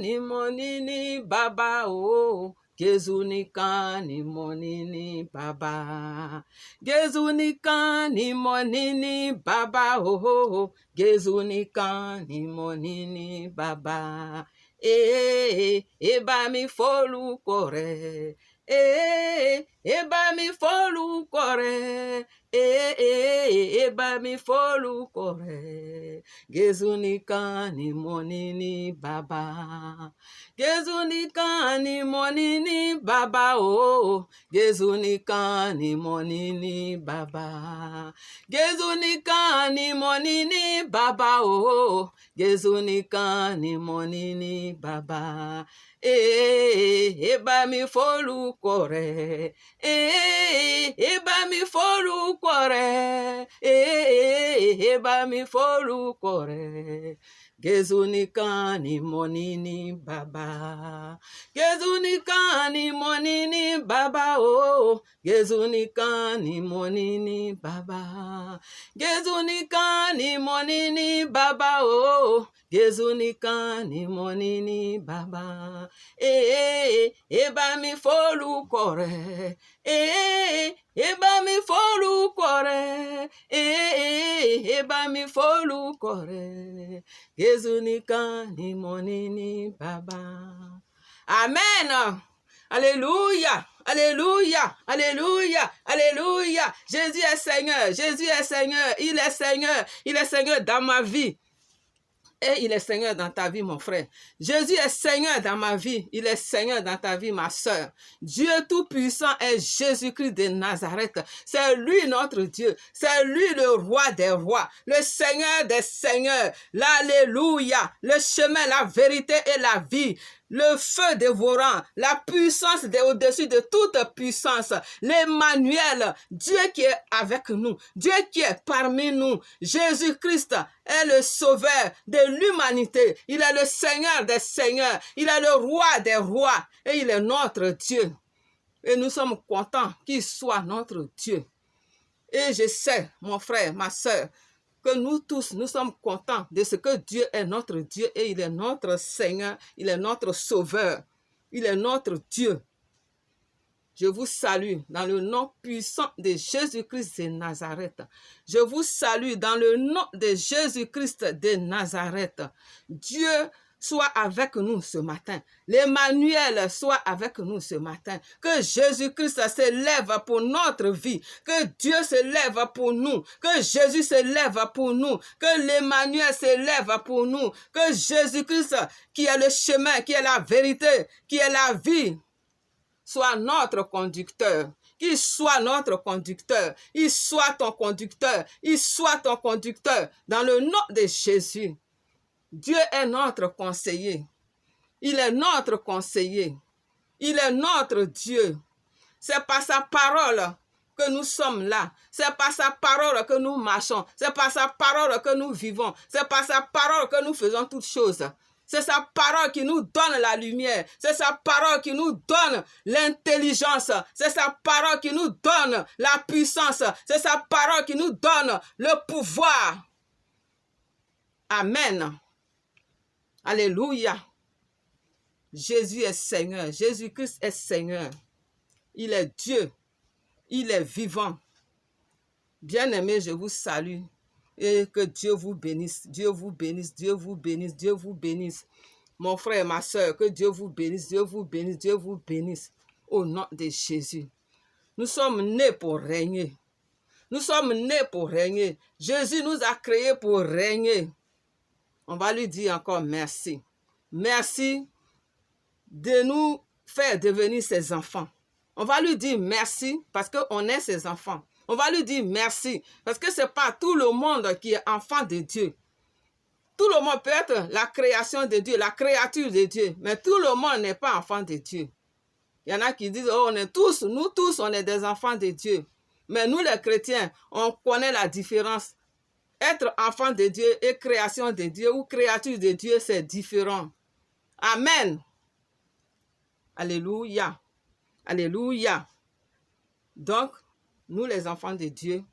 ni monini baba oh. Jésù nìkan ni mo ní ní bàbá. Jésù nìkan ni mo ní ní bàbá oh. Jésù nìkan ni mo ní ní bàbá. Bá mi forúkọ rẹ̀. Bá mi forúkọ rẹ̀. Bá mi forúkọ rẹ̀. Jésù nìkan ni mo ní ní bàbá. Jésù nìkan ni mo ní ní bàbá oh. Jésù nìkan ni mo ní ní bàbá. Jésù nìkan ni mo ní ní bàbá oh. Jésù nìkan ni mo ní ní bàbá. Bá mi forúkọ rẹ̀. Bá mi forúkọ rẹ̀. Bá mi forúkọ rẹ̀. Jésù nìkan ni mo ní ní bàbá. Jésù nìkan ni mo ní ní bàbá oh. Jésù nìkan ni mo ní ní bàbá. Jésù nìkan ni mo ní ní bàbá oh. Jésù nìkan ni mo ní ní bàbá. Bá mi forúkọ rẹ̀. Bá mi forúkọ rẹ̀. Bá mi forúkọ rẹ̀. Jésù nìkan ni mo ní ní bàbá. Amen. Alléluia. Alléluia, alléluia, alléluia. Jésus est Seigneur, Jésus est Seigneur, il est Seigneur dans ma vie. Et il est Seigneur dans ta vie, mon frère. Jésus est Seigneur dans ma vie. Il est Seigneur dans ta vie, ma soeur. Dieu Tout-Puissant est Jésus-Christ de Nazareth. C'est lui notre Dieu. C'est lui le roi des rois. Le Seigneur des seigneurs. L'Alléluia. Le chemin, la vérité et la vie. Le feu dévorant, la puissance au-dessus de toute puissance, l'Emmanuel, Dieu qui est avec nous, Dieu qui est parmi nous, Jésus-Christ est le sauveur de l'humanité, il est le Seigneur des seigneurs, il est le roi des rois et il est notre Dieu. Et nous sommes contents qu'il soit notre Dieu. Et je sais, mon frère, ma soeur, que nous tous, nous sommes contents de ce que Dieu est notre Dieu et il est notre Seigneur, il est notre Sauveur, il est notre Dieu. Je vous salue dans le nom puissant de Jésus-Christ de Nazareth. Je vous salue dans le nom de Jésus-Christ de Nazareth. Dieu soit avec nous ce matin. L'Emmanuel soit avec nous ce matin. Que Jésus-Christ se lève pour notre vie. Que Dieu se lève pour nous. Que Jésus se lève pour nous. Que l'Emmanuel se lève pour nous. Que Jésus-Christ, qui est le chemin, qui est la vérité, qui est la vie, soit notre conducteur. Qu'il soit notre conducteur. Il soit ton conducteur. Il soit ton conducteur. Dans le nom de Jésus. Dieu est notre conseiller. Il est notre conseiller. Il est notre Dieu. C'est par sa parole que nous sommes là. C'est par sa parole que nous marchons. C'est par sa parole que nous vivons. C'est par sa parole que nous faisons toutes choses. C'est sa parole qui nous donne la lumière. C'est sa parole qui nous donne l'intelligence. C'est sa parole qui nous donne la puissance. C'est sa parole qui nous donne le pouvoir. Amen. Alléluia. Jésus est Seigneur. Jésus-Christ est Seigneur. Il est Dieu. Il est vivant. Bien-aimés, je vous salue. Et que Dieu vous bénisse. Dieu vous bénisse. Dieu vous bénisse. Dieu vous bénisse. Mon frère et ma soeur, que Dieu vous bénisse. Dieu vous bénisse. Dieu vous bénisse. Au nom de Jésus. Nous sommes nés pour régner. Nous sommes nés pour régner. Jésus nous a créés pour régner. On va lui dire encore merci. Merci de nous faire devenir ses enfants. On va lui dire merci parce qu'on est ses enfants. On va lui dire merci parce que ce n'est pas tout le monde qui est enfant de Dieu. Tout le monde peut être la création de Dieu, la créature de Dieu, mais tout le monde n'est pas enfant de Dieu. Il y en a qui disent, oh, nous tous, on est des enfants de Dieu. Mais nous, les chrétiens, on connaît la différence. Être enfant de Dieu et création de Dieu ou créature de Dieu, c'est différent. Amen. Alléluia. Alléluia. Donc, nous les enfants de Dieu,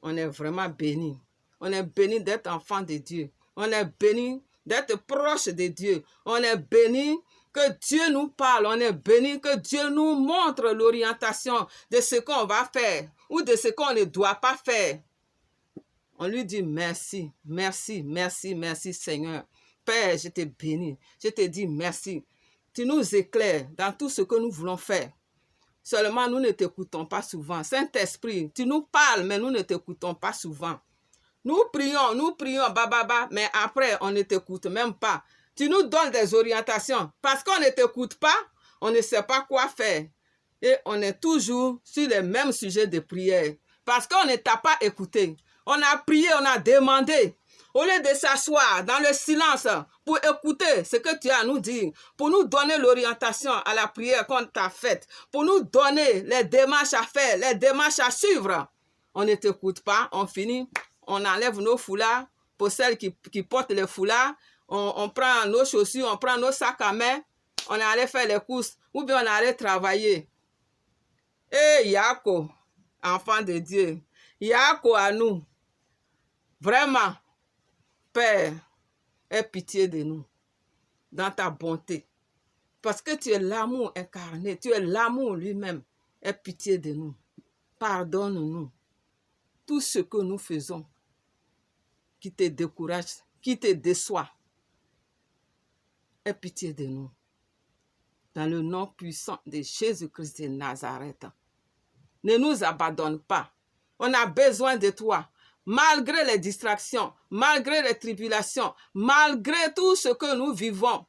on est vraiment bénis. On est bénis d'être enfants de Dieu. On est bénis d'être proche de Dieu. On est béni que Dieu nous parle. On est béni que Dieu nous montre l'orientation de ce qu'on va faire ou de ce qu'on ne doit pas faire. On lui dit merci, merci, merci, merci Seigneur. Père, je te bénis. Je te dis merci. Tu nous éclaires dans tout ce que nous voulons faire. Seulement, nous ne t'écoutons pas souvent. Saint-Esprit, tu nous parles, mais nous ne t'écoutons pas souvent. Nous prions, mais après, on ne t'écoute même pas. Tu nous donnes des orientations. Parce qu'on ne t'écoute pas, on ne sait pas quoi faire. Et on est toujours sur les mêmes sujets de prière. Parce qu'on ne t'a pas écouté. On a prié, on a demandé. Au lieu de s'asseoir dans le silence pour écouter ce que tu as à nous dire, pour nous donner l'orientation à la prière qu'on t'a faite, pour nous donner les démarches à faire, les démarches à suivre, on ne t'écoute pas, on finit, on enlève nos foulards, pour celles qui portent les foulards, on prend nos chaussures, on prend nos sacs à main, on est allé faire les courses, ou bien on est allé travailler. Et Yako, enfant de Dieu, Yako à nous, vraiment, Père, aie pitié de nous, dans ta bonté. Parce que tu es l'amour incarné, tu es l'amour lui-même. Aie pitié de nous. Pardonne-nous. Tout ce que nous faisons qui te décourage, qui te déçoit. Aie pitié de nous. Dans le nom puissant de Jésus-Christ de Nazareth. Ne nous abandonne pas. On a besoin de toi. Malgré les distractions, malgré les tribulations, malgré tout ce que nous vivons,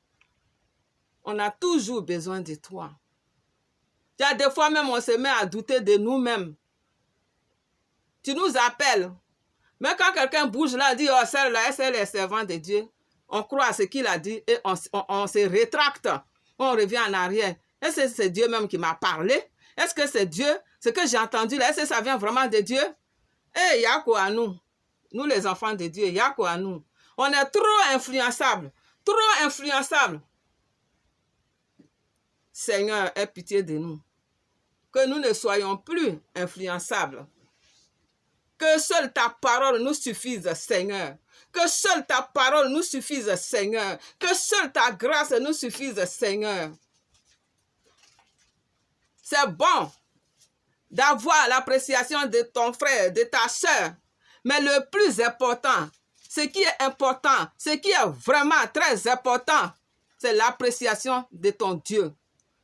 on a toujours besoin de toi. Il y a des fois même, on se met à douter de nous-mêmes. Tu nous appelles, mais quand quelqu'un bouge là, dit, oh, celle-là, c'est le servant de Dieu, on croit à ce qu'il a dit et on se rétracte. On revient en arrière. Est-ce que c'est Dieu même qui m'a parlé? Est-ce que c'est Dieu? Ce que j'ai entendu là, est-ce que ça vient vraiment de Dieu? Eh, Yako à nous, nous les enfants de Dieu, Yako à nous. On est trop influençables, trop influençables. Seigneur, aie pitié de nous. Que nous ne soyons plus influençables. Que seule ta parole nous suffise, Seigneur. Que seule ta parole nous suffise, Seigneur. Que seule ta grâce nous suffise, Seigneur. C'est bon d'avoir l'appréciation de ton frère, de ta soeur. Mais le plus important, ce qui est important, ce qui est vraiment très important, c'est l'appréciation de ton Dieu.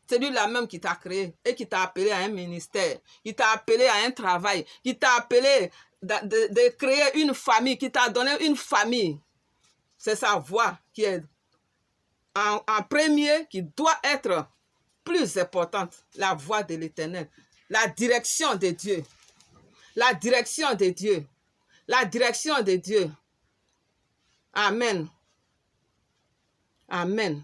C'est lui-là même qui t'a créé et qui t'a appelé à un ministère, qui t'a appelé à un travail, qui t'a appelé de créer une famille, qui t'a donné une famille. C'est sa voix qui est en premier, qui doit être plus importante, la voix de l'Éternel. La direction de Dieu. La direction de Dieu. La direction de Dieu. Amen. Amen.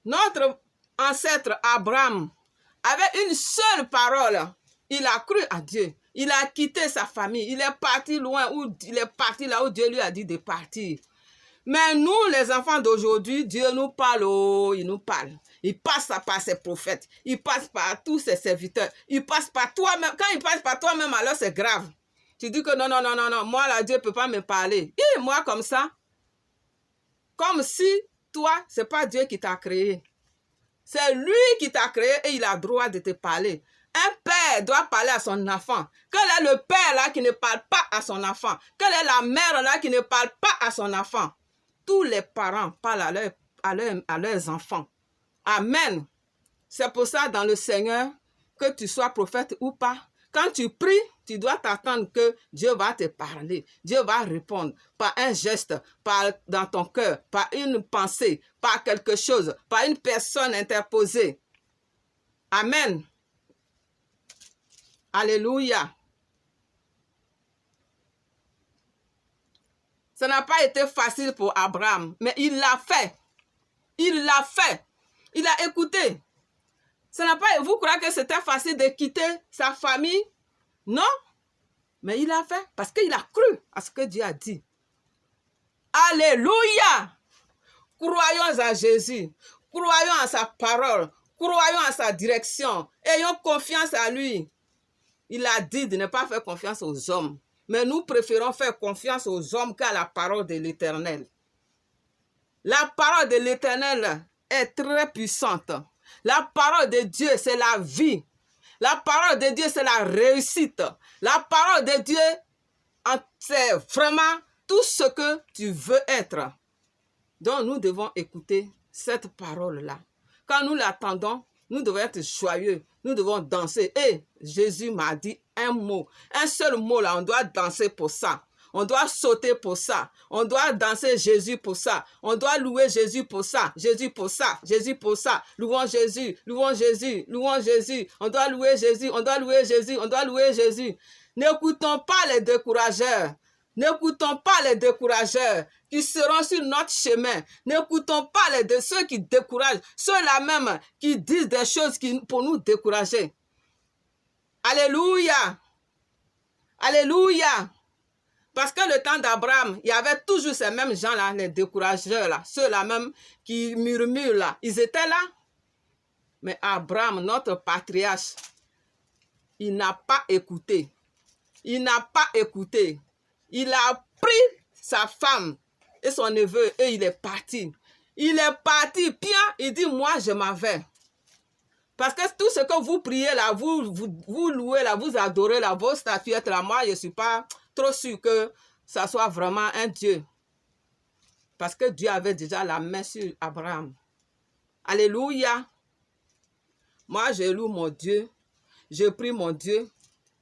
Notre ancêtre Abraham avait une seule parole. Il a cru à Dieu. Il a quitté sa famille. Il est parti loin. Il est parti là où Dieu lui a dit de partir. Mais nous, les enfants d'aujourd'hui, Dieu nous parle. Oh, il nous parle. Il passe par ses prophètes. Il passe par tous ses serviteurs. Il passe par toi-même. Quand il passe par toi-même, alors c'est grave. Tu dis que non. Moi, là, Dieu ne peut pas me parler. Et moi, comme ça. Comme si, toi, ce n'est pas Dieu qui t'a créé. C'est lui qui t'a créé et il a le droit de te parler. Un père doit parler à son enfant. Quel est le père là qui ne parle pas à son enfant? Quelle est la mère là qui ne parle pas à son enfant? Tous les parents parlent à leurs enfants. Amen. C'est pour ça dans le Seigneur, que tu sois prophète ou pas, quand tu pries, tu dois t'attendre que Dieu va te parler. Dieu va répondre par un geste, dans ton cœur, par une pensée, par quelque chose, par une personne interposée. Amen. Alléluia. Ça n'a pas été facile pour Abraham, mais il l'a fait. Il l'a fait. Il a écouté. Vous croyez que c'était facile de quitter sa famille? Non. Mais il a fait parce qu'il a cru à ce que Dieu a dit. Alléluia. Croyons à Jésus. Croyons à sa parole. Croyons à sa direction. Ayons confiance à lui. Il a dit de ne pas faire confiance aux hommes. Mais nous préférons faire confiance aux hommes qu'à la parole de l'Éternel. La parole de l'Éternel est très puissante. La parole de Dieu, c'est la vie. La parole de Dieu, c'est la réussite. La parole de Dieu, c'est vraiment tout ce que tu veux être. Donc, nous devons écouter cette parole-là. Quand nous l'attendons, nous devons être joyeux. Nous devons danser. Et Jésus m'a dit un mot. Un seul mot là, on doit danser pour ça. On doit sauter pour ça. On doit danser Jésus pour ça. On doit louer Jésus pour ça. Jésus pour ça. Jésus pour ça. Louons Jésus. Louons Jésus. Louons Jésus. On doit louer Jésus. On doit louer Jésus. On doit louer Jésus. N'écoutons pas les décourageurs. N'écoutons pas les décourageurs qui seront sur notre chemin. N'écoutons pas ceux qui découragent. Ceux-là même qui disent des choses pour nous décourager. Alléluia. Alléluia. Parce que le temps d'Abraham, il y avait toujours ces mêmes gens-là, les décourageurs-là, ceux-là même qui murmurent là, ils étaient là. Mais Abraham, notre patriarche, il n'a pas écouté. Il n'a pas écouté. Il a pris sa femme et son neveu et il est parti. Il est parti, bien, il dit, moi je m'en vais. Parce que tout ce que vous priez là, vous louez là, vous adorez là, vos statuettes là, moi je ne suis pas trop sûr que ça soit vraiment un Dieu. Parce que Dieu avait déjà la main sur Abraham. Alléluia. Moi, je loue mon Dieu. Je prie mon Dieu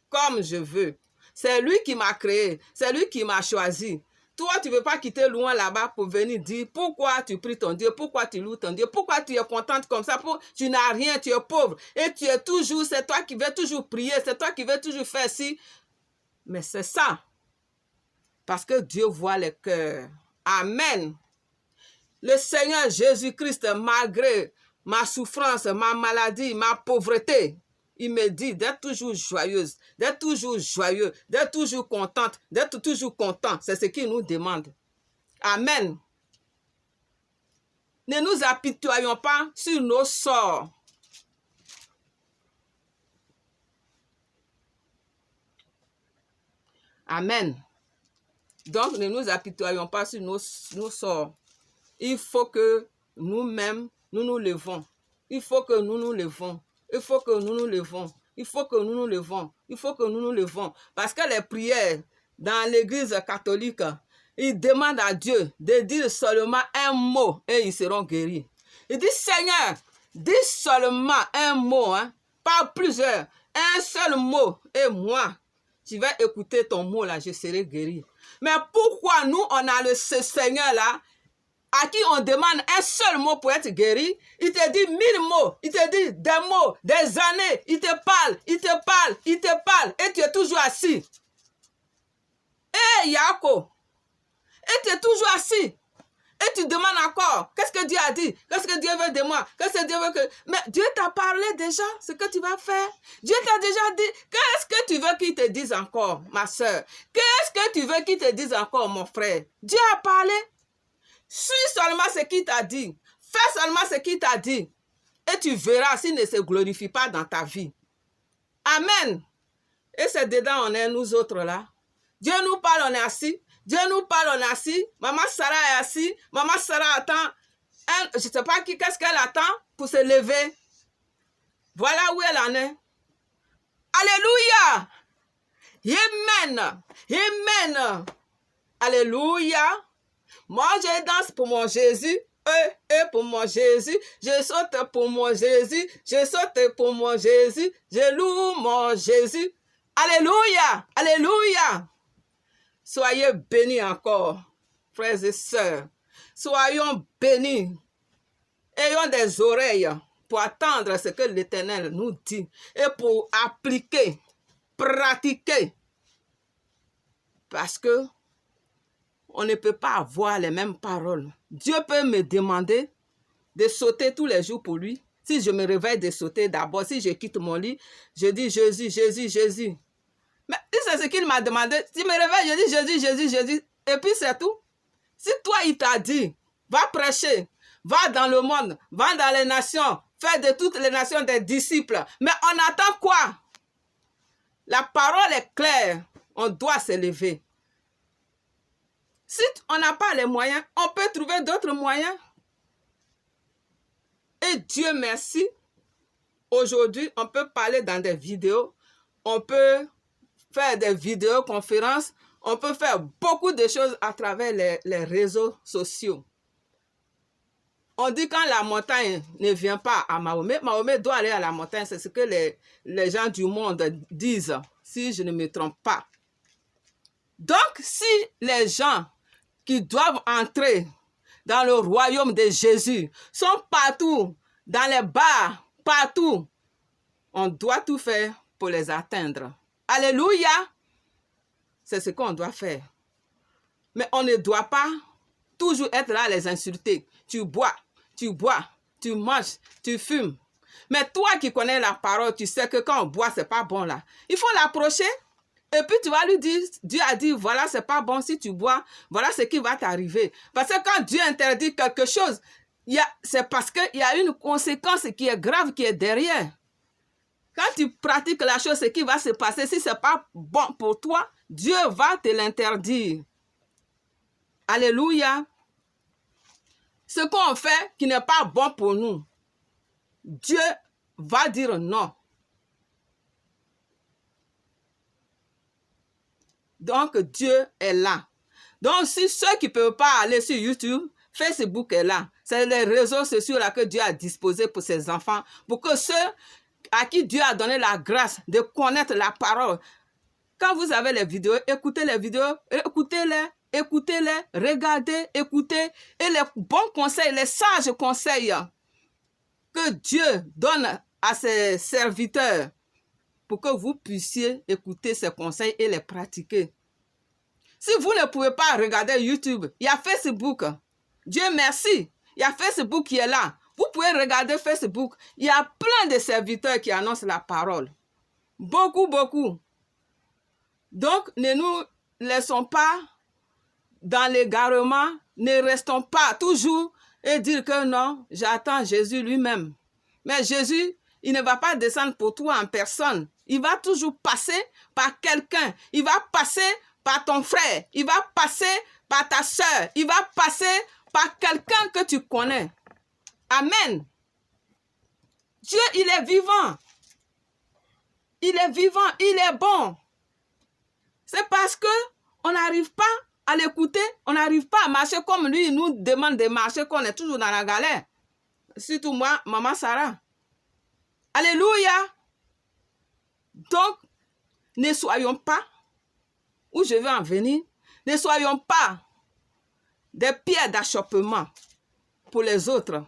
comme je veux. C'est lui qui m'a créé. C'est lui qui m'a choisi. Toi, tu ne veux pas quitter loin là-bas pour venir dire pourquoi tu pries ton Dieu, pourquoi tu loues ton Dieu, pourquoi tu es contente comme ça, tu n'as rien, tu es pauvre. Et tu es toujours, c'est toi qui veux toujours prier, c'est toi qui veux toujours faire ci. Mais c'est ça. Parce que Dieu voit les cœurs. Amen. Le Seigneur Jésus-Christ, malgré ma souffrance, ma maladie, ma pauvreté, il me dit d'être toujours joyeuse, d'être toujours joyeux, d'être toujours contente, d'être toujours content. C'est ce qu'il nous demande. Amen. Ne nous apitoyons pas sur nos sorts. Amen. Donc, ne nous apitoyons pas sur nos sorts. Il faut que nous-mêmes, nous nous levons. Il faut que nous nous levons. Il faut que nous nous levons. Il faut que nous nous levons. Il faut que nous nous levons. Parce que les prières dans l'église catholique, ils demandent à Dieu de dire seulement un mot et ils seront guéris. Il dit, Seigneur, dis seulement un mot, hein, pas plusieurs. Un seul mot et moi, tu vas écouter ton mot là, je serai guéri. Mais pourquoi nous, on a ce Seigneur là, à qui on demande un seul mot pour être guéri, il te dit 1000 mots, il te dit des mots, des années, il te parle, il te parle, il te parle, et tu es toujours assis. Eh, Yako, et tu es toujours assis. Et tu demandes encore, qu'est-ce que Dieu a dit? Qu'est-ce que Dieu veut de moi? Qu'est-ce que Dieu veut que... Mais Dieu t'a parlé déjà, ce que tu vas faire. Dieu t'a déjà dit, qu'est-ce que tu veux qu'il te dise encore, ma soeur? Qu'est-ce que tu veux qu'il te dise encore, mon frère? Dieu a parlé. Suis seulement ce qu'il t'a dit. Fais seulement ce qu'il t'a dit. Et tu verras s'il ne se glorifie pas dans ta vie. Amen. Et c'est dedans on est nous autres là. Dieu nous parle, on est assis. Dieu nous parle, on est assis. Maman Sarah est assise. Maman Sarah attend. Je ne sais pas qu'est-ce qu'elle attend pour se lever. Voilà où elle en est. Alléluia. Amen. Amen. Alléluia. Moi, je danse pour mon Jésus. Et pour mon Jésus. Je saute pour mon Jésus. Je saute pour mon Jésus. Je loue mon Jésus. Alléluia. Alléluia. Soyez bénis encore, frères et sœurs. Soyons bénis. Ayons des oreilles pour attendre ce que l'Éternel nous dit et pour appliquer, pratiquer. Parce que on ne peut pas avoir les mêmes paroles. Dieu peut me demander de sauter tous les jours pour lui. Si je me réveille de sauter d'abord, si je quitte mon lit, je dis Jésus, Jésus, Jésus. Mais c'est ce qu'il m'a demandé. Si je me réveille, je dis Jésus, Jésus, Jésus. Et puis c'est tout. Si toi, il t'a dit, va prêcher, va dans le monde, va dans les nations, fais de toutes les nations des disciples. Mais on attend quoi? La parole est claire. On doit se lever. Si on n'a pas les moyens, on peut trouver d'autres moyens. Et Dieu merci, aujourd'hui, on peut parler dans des vidéos, on peut faire des vidéoconférences, on peut faire beaucoup de choses à travers les réseaux sociaux. On dit quand la montagne ne vient pas à Mahomet, Mahomet doit aller à la montagne, c'est ce que les gens du monde disent, si je ne me trompe pas. Donc, si les gens qui doivent entrer dans le royaume de Jésus sont partout, dans les bars, partout, on doit tout faire pour les atteindre. Alléluia! C'est ce qu'on doit faire. Mais on ne doit pas toujours être là à les insulter. Tu bois, tu manges, tu fumes. Mais toi qui connais la parole, tu sais que quand on boit, c'est pas bon là. Il faut l'approcher et puis tu vas lui dire, Dieu a dit, voilà, c'est pas bon si tu bois, voilà ce qui va t'arriver. Parce que quand Dieu interdit quelque chose, c'est parce qu'il y a une conséquence qui est grave, qui est derrière. Quand tu pratiques la chose, ce qui va se passer, si ce n'est pas bon pour toi, Dieu va te l'interdire. Alléluia. Ce qu'on fait qui n'est pas bon pour nous, Dieu va dire non. Donc, Dieu est là. Donc, si ceux qui ne peuvent pas aller sur YouTube, Facebook est là. C'est les réseaux sociaux là que Dieu a disposés pour ses enfants, pour que ceux à qui Dieu a donné la grâce de connaître la parole. Quand vous avez les vidéos, écoutez les vidéos, écoutez-les, regardez, écoutez, et les bons conseils, les sages conseils que Dieu donne à ses serviteurs pour que vous puissiez écouter ces conseils et les pratiquer. Si vous ne pouvez pas regarder YouTube, il y a Facebook. Dieu merci, il y a Facebook qui est là. Vous pouvez regarder Facebook. Il y a plein de serviteurs qui annoncent la parole. Beaucoup, beaucoup. Donc, ne nous laissons pas dans l'égarement. Ne restons pas toujours et dire que non, j'attends Jésus lui-même. Mais Jésus, il ne va pas descendre pour toi en personne. Il va toujours passer par quelqu'un. Il va passer par ton frère. Il va passer par ta soeur. Il va passer par quelqu'un que tu connais. Amen. Dieu, il est vivant. Il est vivant, il est bon. C'est parce que on n'arrive pas à l'écouter, on n'arrive pas à marcher comme lui, il nous demande de marcher, qu'on est toujours dans la galère. Surtout moi, maman Sarah. Alléluia. Donc, ne soyons pas, où je veux en venir, ne soyons pas des pierres d'achoppement pour les autres.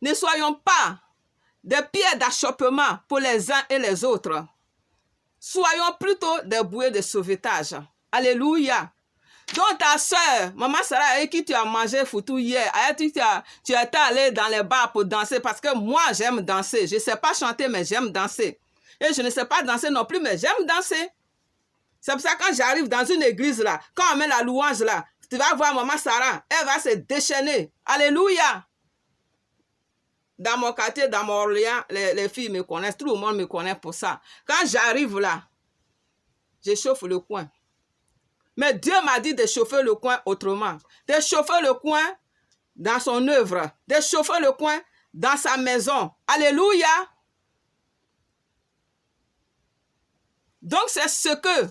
Ne soyons pas des pierres d'achoppement pour les uns et les autres. Soyons plutôt des bouées de sauvetage. Alléluia. Donc ta soeur, maman Sarah, avec qui tu as mangé foutu hier, avec qui tu étais allé dans les bars pour danser, parce que moi j'aime danser. Je ne sais pas chanter, mais j'aime danser. Et je ne sais pas danser non plus, mais j'aime danser. C'est pour ça que quand j'arrive dans une église là, quand on met la louange là, tu vas voir maman Sarah, elle va se déchaîner. Alléluia. Dans mon quartier, dans mon Orléans, les filles me connaissent, tout le monde me connaît pour ça. Quand j'arrive là, je chauffe le coin. Mais Dieu m'a dit de chauffer le coin autrement. De chauffer le coin dans son œuvre. De chauffer le coin dans sa maison. Alléluia. Donc c'est ce que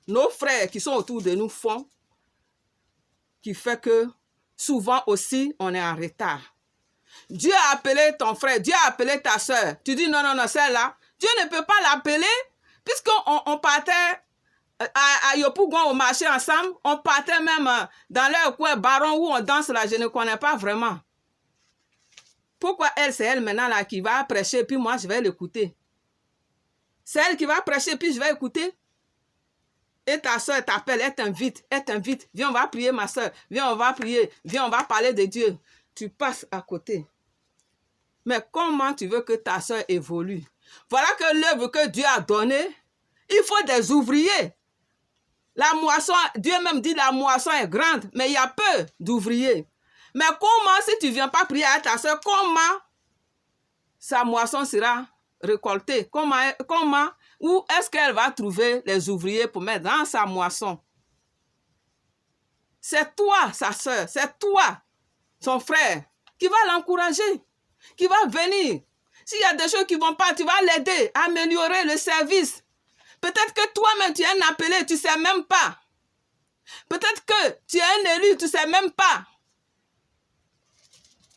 nos frères qui sont autour de nous font, qui fait que souvent aussi on est en retard. Dieu a appelé ton frère, Dieu a appelé ta soeur. Tu dis non, non, non, celle-là. Dieu ne peut pas l'appeler puisqu'on partait à Yopougon au marché ensemble. On partait même dans leur coin baron où on danse là, je ne connais pas vraiment. Pourquoi elle, c'est elle maintenant là qui va prêcher puis moi je vais l'écouter. C'est elle qui va prêcher puis je vais écouter. Et ta soeur t'appelle, elle t'invite, viens on va prier ma soeur, viens on va prier, viens on va parler de Dieu. Tu passes à côté. Mais comment tu veux que ta soeur évolue? Voilà que l'œuvre que Dieu a donnée, il faut des ouvriers. La moisson, Dieu même dit la moisson est grande, mais il y a peu d'ouvriers. Mais comment, si tu ne viens pas prier à ta soeur, comment sa moisson sera récoltée? Comment où est-ce qu'elle va trouver les ouvriers pour mettre dans sa moisson? c'est toi, sa soeur, c'est toi, son frère, qui va l'encourager, qui va venir. S'il y a des choses qui ne vont pas, tu vas l'aider à améliorer le service. Peut-être que toi-même, tu es un appelé, tu ne sais même pas. Peut-être que tu es un élu, tu ne sais même pas.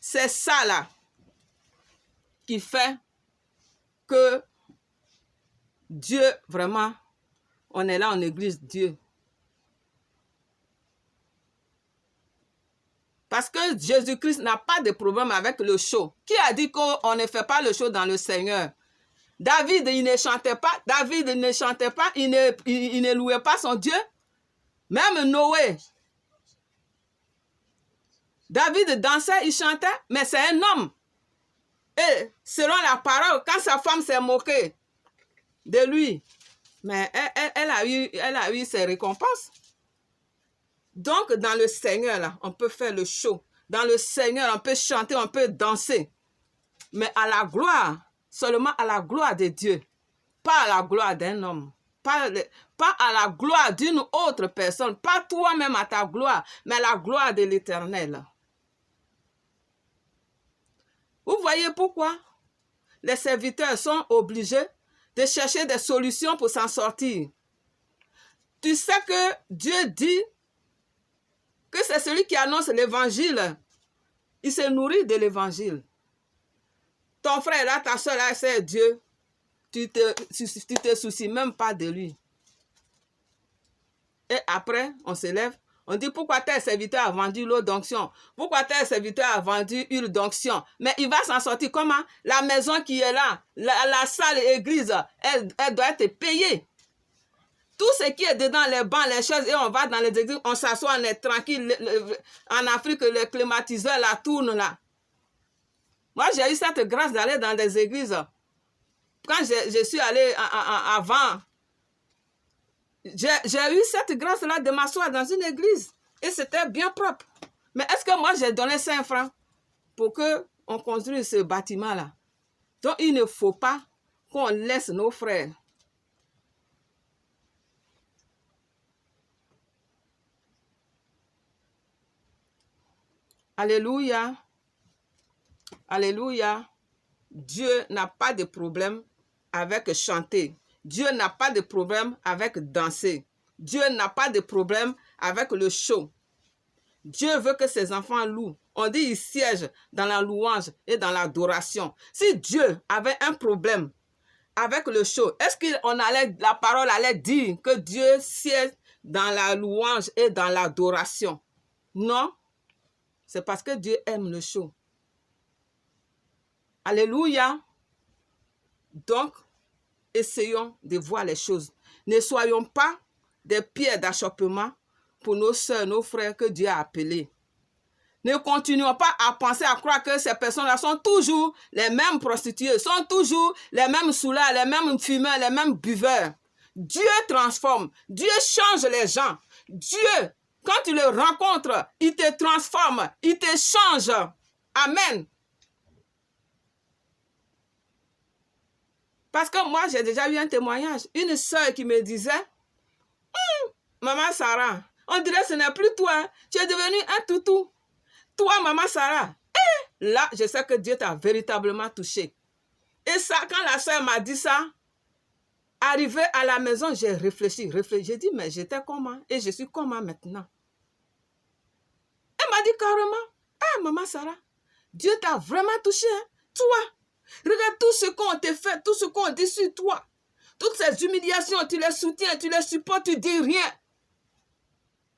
C'est ça là qui fait que Dieu, vraiment, on est là en église, Dieu. Parce que Jésus-Christ n'a pas de problème avec le show. Qui a dit qu'on ne fait pas le show dans le Seigneur? David, il ne chantait pas. David ne chantait pas. Il ne louait pas son Dieu. Même Noé. David dansait, il chantait, mais c'est un homme. Et selon la parole, quand sa femme s'est moquée de lui, mais elle a eu ses récompenses. Donc, dans le Seigneur, là, on peut faire le show. Dans le Seigneur, on peut chanter, on peut danser. Mais à la gloire, seulement à la gloire de Dieu. Pas à la gloire d'un homme. Pas à la gloire d'une autre personne. Pas toi-même à ta gloire, mais à la gloire de l'Éternel. Vous voyez pourquoi les serviteurs sont obligés de chercher des solutions pour s'en sortir. Tu sais que Dieu dit que c'est celui qui annonce l'évangile. Il se nourrit de l'évangile. Ton frère là, ta soeur là, c'est Dieu. Tu te soucies même pas de lui. Et après, on se lève. On dit, pourquoi tel serviteur a vendu l'eau d'onction? Pourquoi tel serviteur a vendu l'huile d'onction? Mais il va s'en sortir comment? La maison qui est là, la salle église, elle doit être payée. Tout ce qui est dedans, les bancs, les chaises, et on va dans les églises, on s'assoit, on est tranquille. En Afrique, le climatiseur la tourne là. Moi, j'ai eu cette grâce d'aller dans des églises. Quand je suis allé avant, j'ai eu cette grâce-là de m'asseoir dans une église. Et c'était bien propre. Mais est-ce que moi, j'ai donné 5 francs pour qu'on construise ce bâtiment-là? Donc, il ne faut pas qu'on laisse nos frères. Alléluia. Alléluia. Dieu n'a pas de problème avec chanter. Dieu n'a pas de problème avec danser. Dieu n'a pas de problème avec le show. Dieu veut que ses enfants louent. On dit il siège dans la louange et dans l'adoration. Si Dieu avait un problème avec le show, est-ce que la parole allait dire que Dieu siège dans la louange et dans l'adoration? Non. C'est parce que Dieu aime le show. Alléluia. Donc, essayons de voir les choses. Ne soyons pas des pierres d'achoppement pour nos soeurs, nos frères que Dieu a appelés. Ne continuons pas à penser, à croire que ces personnes-là sont toujours les mêmes prostituées, sont toujours les mêmes soulards, les mêmes fumeurs, les mêmes buveurs. Dieu transforme, Dieu change les gens. Dieu, quand tu le rencontres, il te transforme, il te change. Amen. Parce que moi, j'ai déjà eu un témoignage. Une sœur qui me disait, Maman Sarah, on dirait que ce n'est plus toi. Tu es devenu un toutou. Toi, Maman Sarah. Et là, je sais que Dieu t'a véritablement touché. Et ça, quand la sœur m'a dit ça, arrivé à la maison, j'ai réfléchi. J'ai dit, mais j'étais comment? Et je suis comment maintenant? Elle m'a dit carrément, Maman Sarah, Dieu t'a vraiment touché. Hein? Toi. Regarde tout ce qu'on te fait, tout ce qu'on dit sur toi. Toutes ces humiliations, tu les soutiens, tu les supportes, tu dis rien.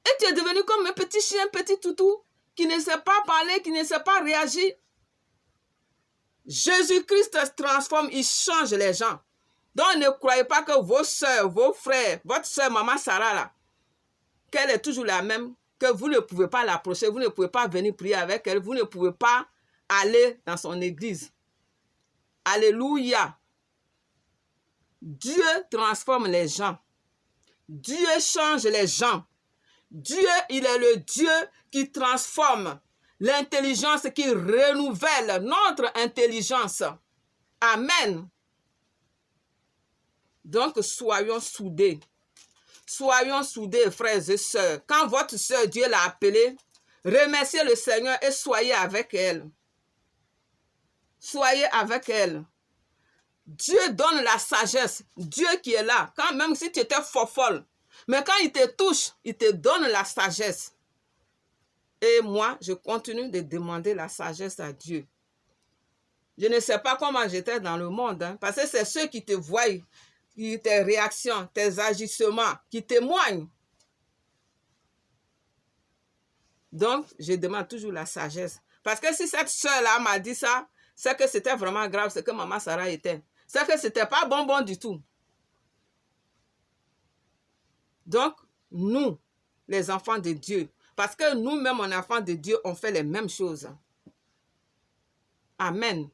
Et tu es devenu comme un petit chien, un petit toutou, qui ne sait pas parler, qui ne sait pas réagir. Jésus-Christ transforme, il change les gens. Donc ne croyez pas que vos soeurs, vos frères, votre soeur, Maman Sarah, là, qu'elle est toujours la même, que vous ne pouvez pas l'approcher, vous ne pouvez pas venir prier avec elle, vous ne pouvez pas aller dans son église. Alléluia. Dieu transforme les gens. Dieu change les gens. Dieu, il est le Dieu qui transforme l'intelligence, qui renouvelle notre intelligence. Amen. Donc, soyons soudés. Soyons soudés, frères et sœurs. Quand votre sœur, Dieu l'a appelée, remerciez le Seigneur et soyez avec elle. Soyez avec elle. Dieu donne la sagesse. Dieu qui est là. Quand même si tu étais folle, mais quand il te touche, il te donne la sagesse. Et moi, je continue de demander la sagesse à Dieu. Je ne sais pas comment j'étais dans le monde, hein, parce que c'est ceux qui te voient, tes réactions, tes agissements, qui témoignent. Donc, je demande toujours la sagesse. Parce que si cette soeur-là m'a dit ça, c'est que c'était vraiment grave, ce que maman Sarah était. C'est que ce n'était pas bon du tout. Donc, nous, les enfants de Dieu, parce que nous-mêmes, en enfants de Dieu, on fait les mêmes choses. Amen.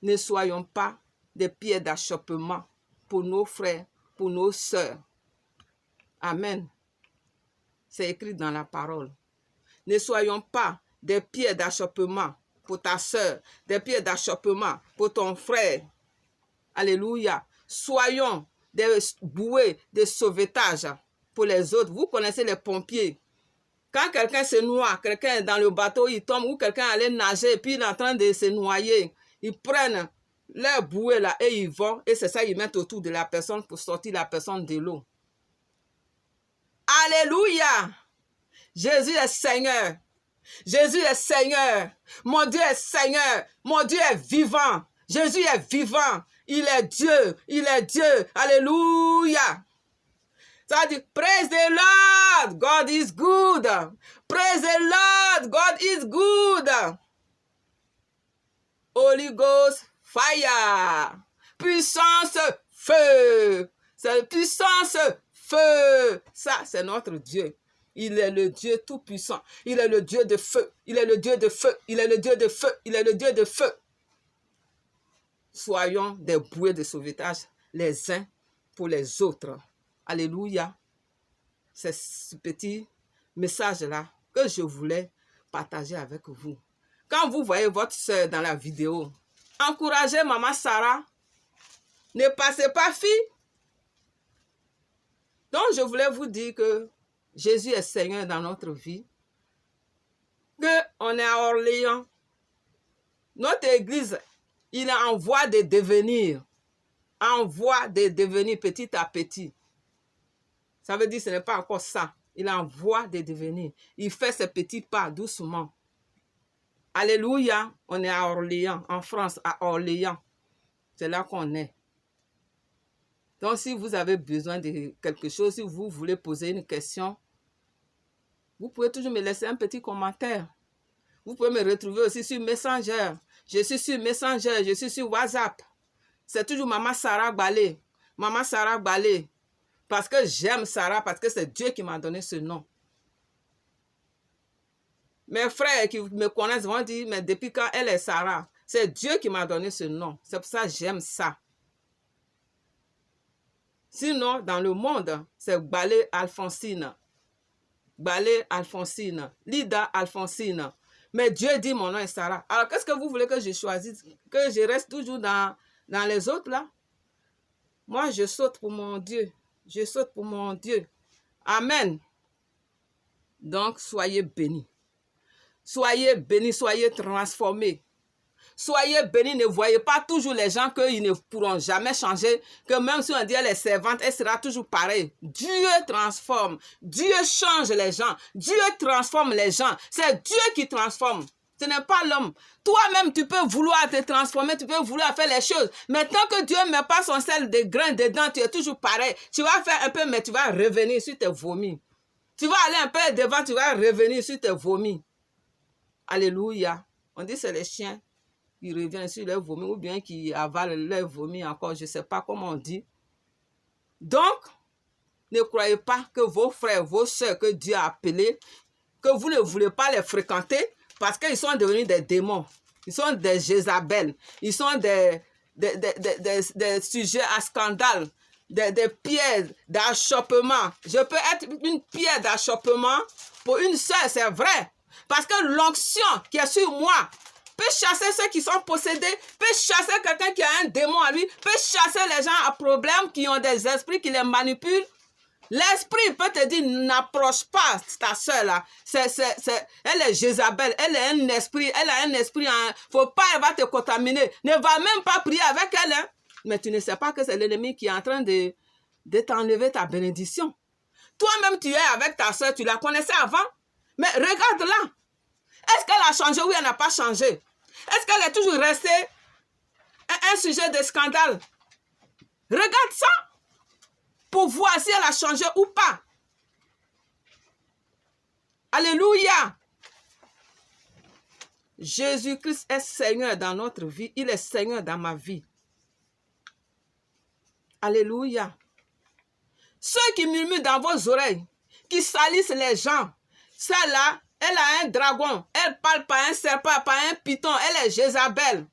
Ne soyons pas des pierres d'achoppement pour nos frères, pour nos sœurs. Amen. C'est écrit dans la parole. Ne soyons pas des pierres d'achoppement pour ta sœur, des pierres d'achoppement pour ton frère. Alléluia. Soyons des bouées de sauvetage pour les autres. Vous connaissez les pompiers. Quand quelqu'un se noie, quelqu'un est dans le bateau, il tombe, ou quelqu'un allait nager et puis il est en train de se noyer, ils prennent leur bouée là et ils vont, et c'est ça, ils mettent autour de la personne pour sortir la personne de l'eau. Alléluia! Jésus est Seigneur. Jésus est Seigneur. Mon Dieu est Seigneur. Mon Dieu est vivant. Jésus est vivant. Il est Dieu. Il est Dieu. Alléluia. Ça dit, praise the Lord. God is good. Praise the Lord. God is good. Holy Ghost, fire. Puissance, feu. C'est puissance, feu. Ça, c'est notre Dieu. Il est le Dieu tout-puissant. Il est le Dieu de feu. Il est le Dieu de feu. Il est le Dieu de feu. Il est le Dieu de feu. Soyons des bouées de sauvetage les uns pour les autres. Alléluia. C'est ce petit message-là que je voulais partager avec vous. Quand vous voyez votre soeur dans la vidéo, encouragez maman Sarah. Ne passez pas fille. Donc, je voulais vous dire que Jésus est Seigneur dans notre vie. On est à Orléans. Notre église, il est en voie de devenir. En voie de devenir petit à petit. Ça veut dire que ce n'est pas encore ça. Il est en voie de devenir. Il fait ses petits pas doucement. Alléluia. On est à Orléans, en France, à Orléans. C'est là qu'on est. Donc, si vous avez besoin de quelque chose, si vous voulez poser une question, vous pouvez toujours me laisser un petit commentaire. Vous pouvez me retrouver aussi sur Messenger. Je suis sur Messenger, je suis sur WhatsApp. C'est toujours Maman Sarah Balé. Maman Sarah Balé. Parce que j'aime Sarah, parce que c'est Dieu qui m'a donné ce nom. Mes frères qui me connaissent vont dire, mais depuis quand elle est Sarah? C'est Dieu qui m'a donné ce nom. C'est pour ça que j'aime ça. Sinon, dans le monde, c'est Balé Alphonsine. Balé Alphonsine. Lida Alphonsine. Mais Dieu dit mon nom est Sarah. Alors, qu'est-ce que vous voulez que je choisisse? Que je reste toujours dans les autres là? Moi, je saute pour mon Dieu. Je saute pour mon Dieu. Amen. Donc, soyez bénis. Soyez bénis, soyez transformés. Soyez bénis, ne voyez pas toujours les gens qu'ils ne pourront jamais changer, que même si on dit elle est servante, elle sera toujours pareille. Dieu transforme, Dieu change les gens, Dieu transforme les gens. C'est Dieu qui transforme, ce n'est pas l'homme. Toi-même, tu peux vouloir te transformer, tu peux vouloir faire les choses, mais tant que Dieu ne met pas son sel de grain dedans, tu es toujours pareil. Tu vas faire un peu, mais tu vas revenir sur tes vomis. Tu vas aller un peu devant, tu vas revenir sur tes vomis. Alléluia. On dit c'est les chiens qui reviennent sur leurs vomis ou bien qui avalent leurs vomis encore, je ne sais pas comment on dit. Donc, ne croyez pas que vos frères, vos soeurs que Dieu a appelés, que vous ne voulez pas les fréquenter parce qu'ils sont devenus des démons. Ils sont des Jézabel. Ils sont des sujets à scandale, des pierres d'achoppement. Je peux être une pierre d'achoppement pour une soeur, c'est vrai. Parce que l'onction qui est sur moi, peut chasser ceux qui sont possédés, peut chasser quelqu'un qui a un démon à lui, peut chasser les gens à problème qui ont des esprits qui les manipulent. L'esprit peut te dire, n'approche pas ta soeur là. Elle est Jézabel, elle est un esprit, elle a un esprit, faut pas, elle va te contaminer. Ne va même pas prier avec elle. Hein. Mais tu ne sais pas que c'est l'ennemi qui est en train de t'enlever ta bénédiction. Toi-même, tu es avec ta soeur, tu la connaissais avant. Mais regarde-la. Est-ce qu'elle a changé ou elle n'a pas changé? Est-ce qu'elle est toujours restée un sujet de scandale? Regarde ça pour voir si elle a changé ou pas. Alléluia. Jésus-Christ est Seigneur dans notre vie. Il est Seigneur dans ma vie. Alléluia. Ceux qui murmurent dans vos oreilles, qui salissent les gens, celle-là, elle a un dragon. Elle parle par un serpent, par un python. Elle est Jézabel.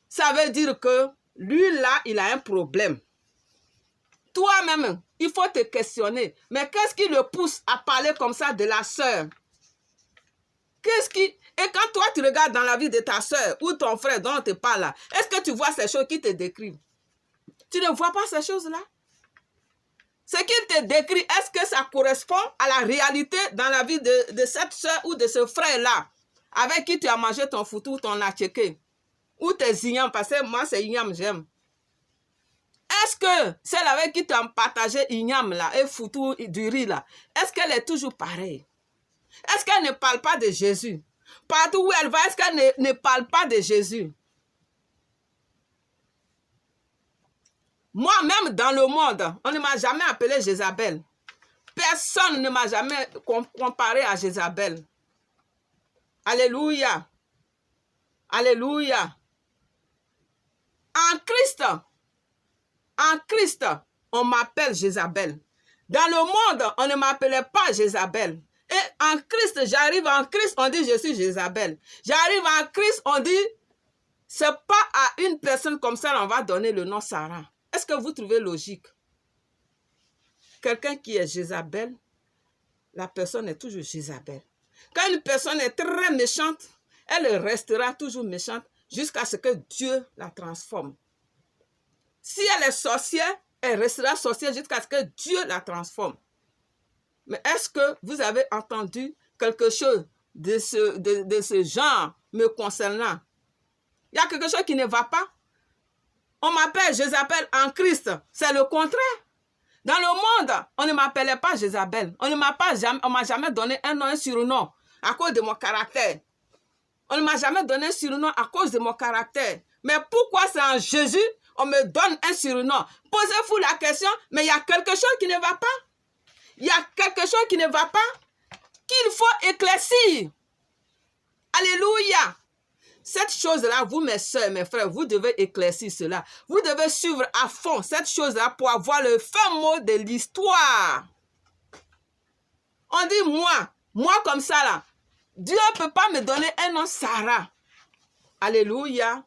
Ça veut dire que lui, là, il a un problème. Toi-même, il faut te questionner. Mais qu'est-ce qui le pousse à parler comme ça de la sœur? Qu'est-ce qui... Et quand toi, tu regardes dans la vie de ta sœur ou ton frère dont on te parle là, est-ce que tu vois ces choses qui te décrivent? Tu ne vois pas ces choses-là? Ce qu'il te décrit, est-ce que ça correspond à la réalité dans la vie de cette sœur ou de ce frère-là avec qui tu as mangé ton foutou, ton atchéké ou tes ignam, parce que moi, c'est ignam, j'aime. Est-ce que celle avec qui tu as partagé ignam là et foutu du riz là, est-ce qu'elle est toujours pareille? Est-ce qu'elle ne parle pas de Jésus? Partout où elle va, est-ce qu'elle ne parle pas de Jésus? Moi-même dans le monde, on ne m'a jamais appelé Jézabel. Personne ne m'a jamais comparé à Jézabel. Alléluia. Alléluia. En Christ, on m'appelle Jézabel. Dans le monde, on ne m'appelait pas Jézabel. Et en Christ, j'arrive en Christ, on dit je suis Jézabel. J'arrive en Christ, on dit c'est pas à une personne comme ça on va donner le nom Sarah. Est-ce que vous trouvez logique? Quelqu'un qui est Jézabel, la personne est toujours Jézabel. Quand une personne est très méchante, elle restera toujours méchante jusqu'à ce que Dieu la transforme. Si elle est sorcière, elle restera sorcière jusqu'à ce que Dieu la transforme. Mais est-ce que vous avez entendu quelque chose de ce genre me concernant? Il y a quelque chose qui ne va pas. On m'appelle Jézabel en Christ. C'est le contraire. Dans le monde, on ne m'appelait pas Jézabel. On ne m'a jamais donné un nom, un surnom à cause de mon caractère. On ne m'a jamais donné un surnom à cause de mon caractère. Mais pourquoi c'est en Jésus on me donne un surnom? Posez-vous la question, mais il y a quelque chose qui ne va pas. Il y a quelque chose qui ne va pas, qu'il faut éclaircir. Alléluia. Cette chose-là, vous, mes soeurs, mes frères, vous devez éclaircir cela. Vous devez suivre à fond cette chose-là pour avoir le fin mot de l'histoire. On dit moi comme ça là, Dieu ne peut pas me donner un nom Sarah. Alléluia.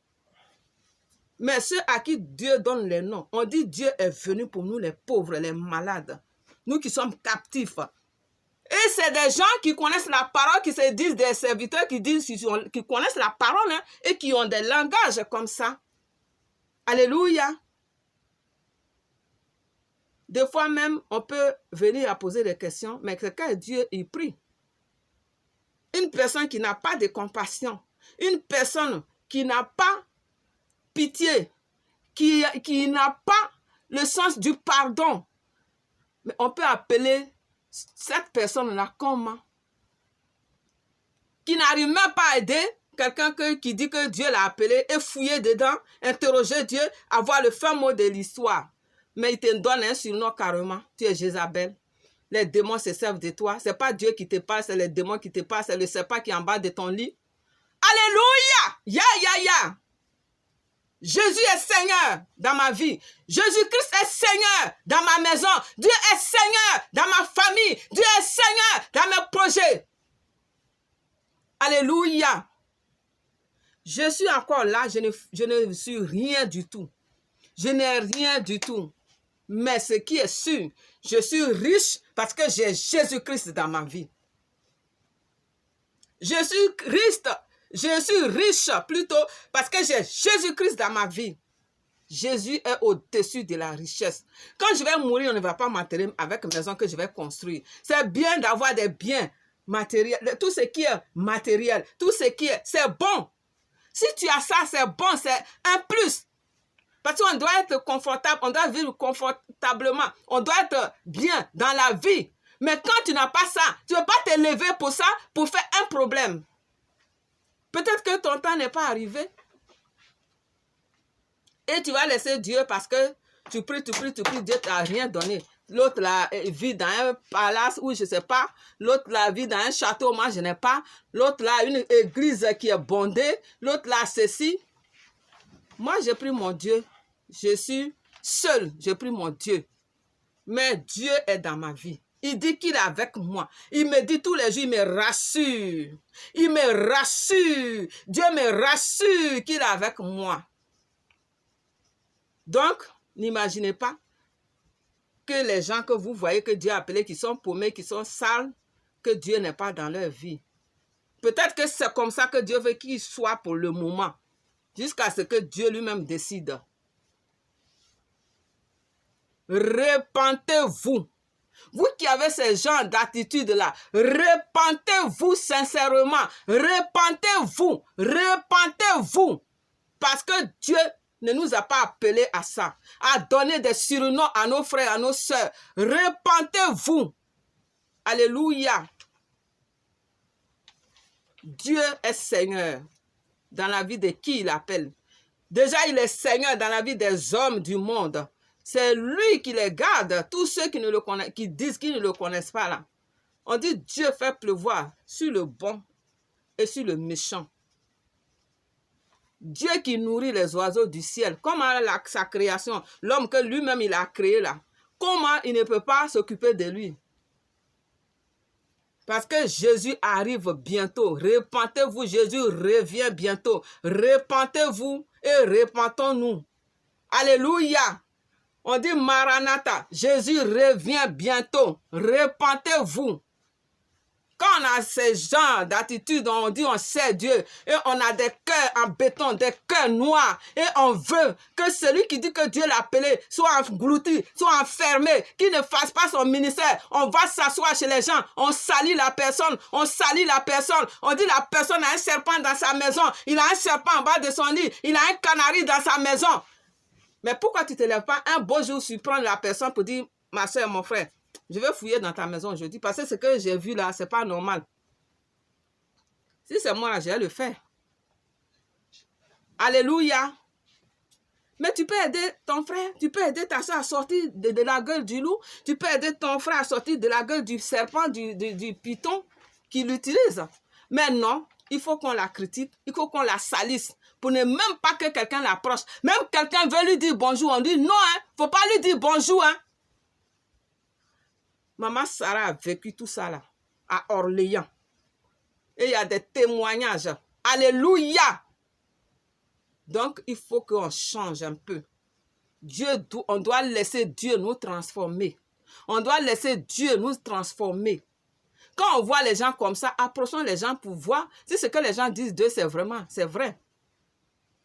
Mais ceux à qui Dieu donne les noms, on dit Dieu est venu pour nous les pauvres, les malades. Nous qui sommes captifs. Et c'est des gens qui connaissent la parole, qui se disent des serviteurs, qui connaissent la parole hein, et qui ont des langages comme ça. Alléluia. Des fois même, on peut venir à poser des questions, mais quelqu'un, Dieu, il prie. Une personne qui n'a pas de compassion, une personne qui n'a pas pitié, qui n'a pas le sens du pardon. Mais on peut appeler cette personne-là comment? Qui n'arrive même pas à aider quelqu'un qui dit que Dieu l'a appelé et fouiller dedans, interroger Dieu, avoir le fin mot de l'histoire. Mais il te donne un surnom carrément. Tu es Jézabel. Les démons se servent de toi. Ce n'est pas Dieu qui te parle, c'est les démons qui te parlent, c'est le serpent qui est en bas de ton lit. Alléluia! Ya! Jésus est Seigneur dans ma vie. Jésus-Christ est Seigneur dans ma maison. Dieu est Seigneur dans ma famille. Dieu est Seigneur dans mes projets. Alléluia. Je suis encore là. Je ne suis rien du tout. Je n'ai rien du tout. Mais ce qui est sûr, je suis riche parce que j'ai Jésus-Christ dans ma vie. Je suis Christ. Je suis riche plutôt parce que j'ai Jésus-Christ dans ma vie. Jésus est au-dessus de la richesse. Quand je vais mourir, on ne va pas m'enterrer avec une maison que je vais construire. C'est bien d'avoir des biens matériels, tout ce qui est matériel, tout ce qui est, c'est bon. Si tu as ça, c'est bon, c'est un plus. Parce qu'on doit être confortable, on doit vivre confortablement, on doit être bien dans la vie. Mais quand tu n'as pas ça, tu ne veux pas te lever pour ça, pour faire un problème. Peut-être que ton temps n'est pas arrivé. Et tu vas laisser Dieu parce que tu pries, Dieu t'a rien donné. L'autre là vit dans un palace où je ne sais pas. L'autre là vit dans un château, moi je n'ai pas. L'autre là une église qui est bondée. L'autre là ceci. Moi j'ai pris mon Dieu. Je suis seul, j'ai pris mon Dieu. Mais Dieu est dans ma vie. Il dit qu'il est avec moi. Il me dit tous les jours, il me rassure. Il me rassure. Dieu me rassure qu'il est avec moi. Donc, n'imaginez pas que les gens que vous voyez que Dieu a appelés, qui sont paumés, qui sont sales, que Dieu n'est pas dans leur vie. Peut-être que c'est comme ça que Dieu veut qu'ils soient pour le moment, jusqu'à ce que Dieu lui-même décide. Repentez-vous. Vous qui avez ce genre d'attitude-là, repentez-vous sincèrement. Repentez-vous. Repentez-vous. Parce que Dieu ne nous a pas appelés à ça, à donner des surnoms à nos frères, à nos sœurs. Repentez-vous. Alléluia. Dieu est Seigneur dans la vie de qui il appelle. Déjà, il est Seigneur dans la vie des hommes du monde. C'est lui qui les garde, tous ceux qui, ne le connaissent, qui disent qu'ils ne le connaissent pas là. On dit Dieu fait pleuvoir sur le bon et sur le méchant. Dieu qui nourrit les oiseaux du ciel, comment sa création, l'homme que lui-même il a créé là, comment il ne peut pas s'occuper de lui? Parce que Jésus arrive bientôt. Repentez-vous, Jésus revient bientôt. Repentez-vous et repentons-nous. Alléluia. On dit Maranatha, Jésus revient bientôt. Repentez-vous. Quand on a ce genre d'attitude, on dit on sait Dieu et on a des cœurs en béton, des cœurs noirs et on veut que celui qui dit que Dieu l'a appelé soit englouti, soit enfermé, qu'il ne fasse pas son ministère. On va s'asseoir chez les gens, on salit la personne, on salit la personne. On dit la personne a un serpent dans sa maison, il a un serpent en bas de son lit, il a un canari dans sa maison. Mais pourquoi tu ne te lèves pas un beau jour, surprendre la personne pour dire, ma soeur, mon frère, je vais fouiller dans ta maison aujourd'hui parce que ce que j'ai vu là, ce n'est pas normal. Si c'est moi, je vais le faire. Alléluia. Mais tu peux aider ton frère, tu peux aider ta soeur à sortir de la gueule du loup, tu peux aider ton frère à sortir de la gueule du serpent, du python qui l'utilise. Mais non, il faut qu'on la critique, il faut qu'on la salisse pour ne même pas que quelqu'un l'approche. Même quelqu'un veut lui dire bonjour, on dit non, il ne faut pas lui dire bonjour. Maman Sarah a vécu tout ça là, à Orléans. Et il y a des témoignages. Alléluia! Donc, il faut qu'on change un peu. On doit laisser Dieu nous transformer. On doit laisser Dieu nous transformer. Quand on voit les gens comme ça, approchons les gens pour voir si ce que les gens disent d'eux, c'est vrai.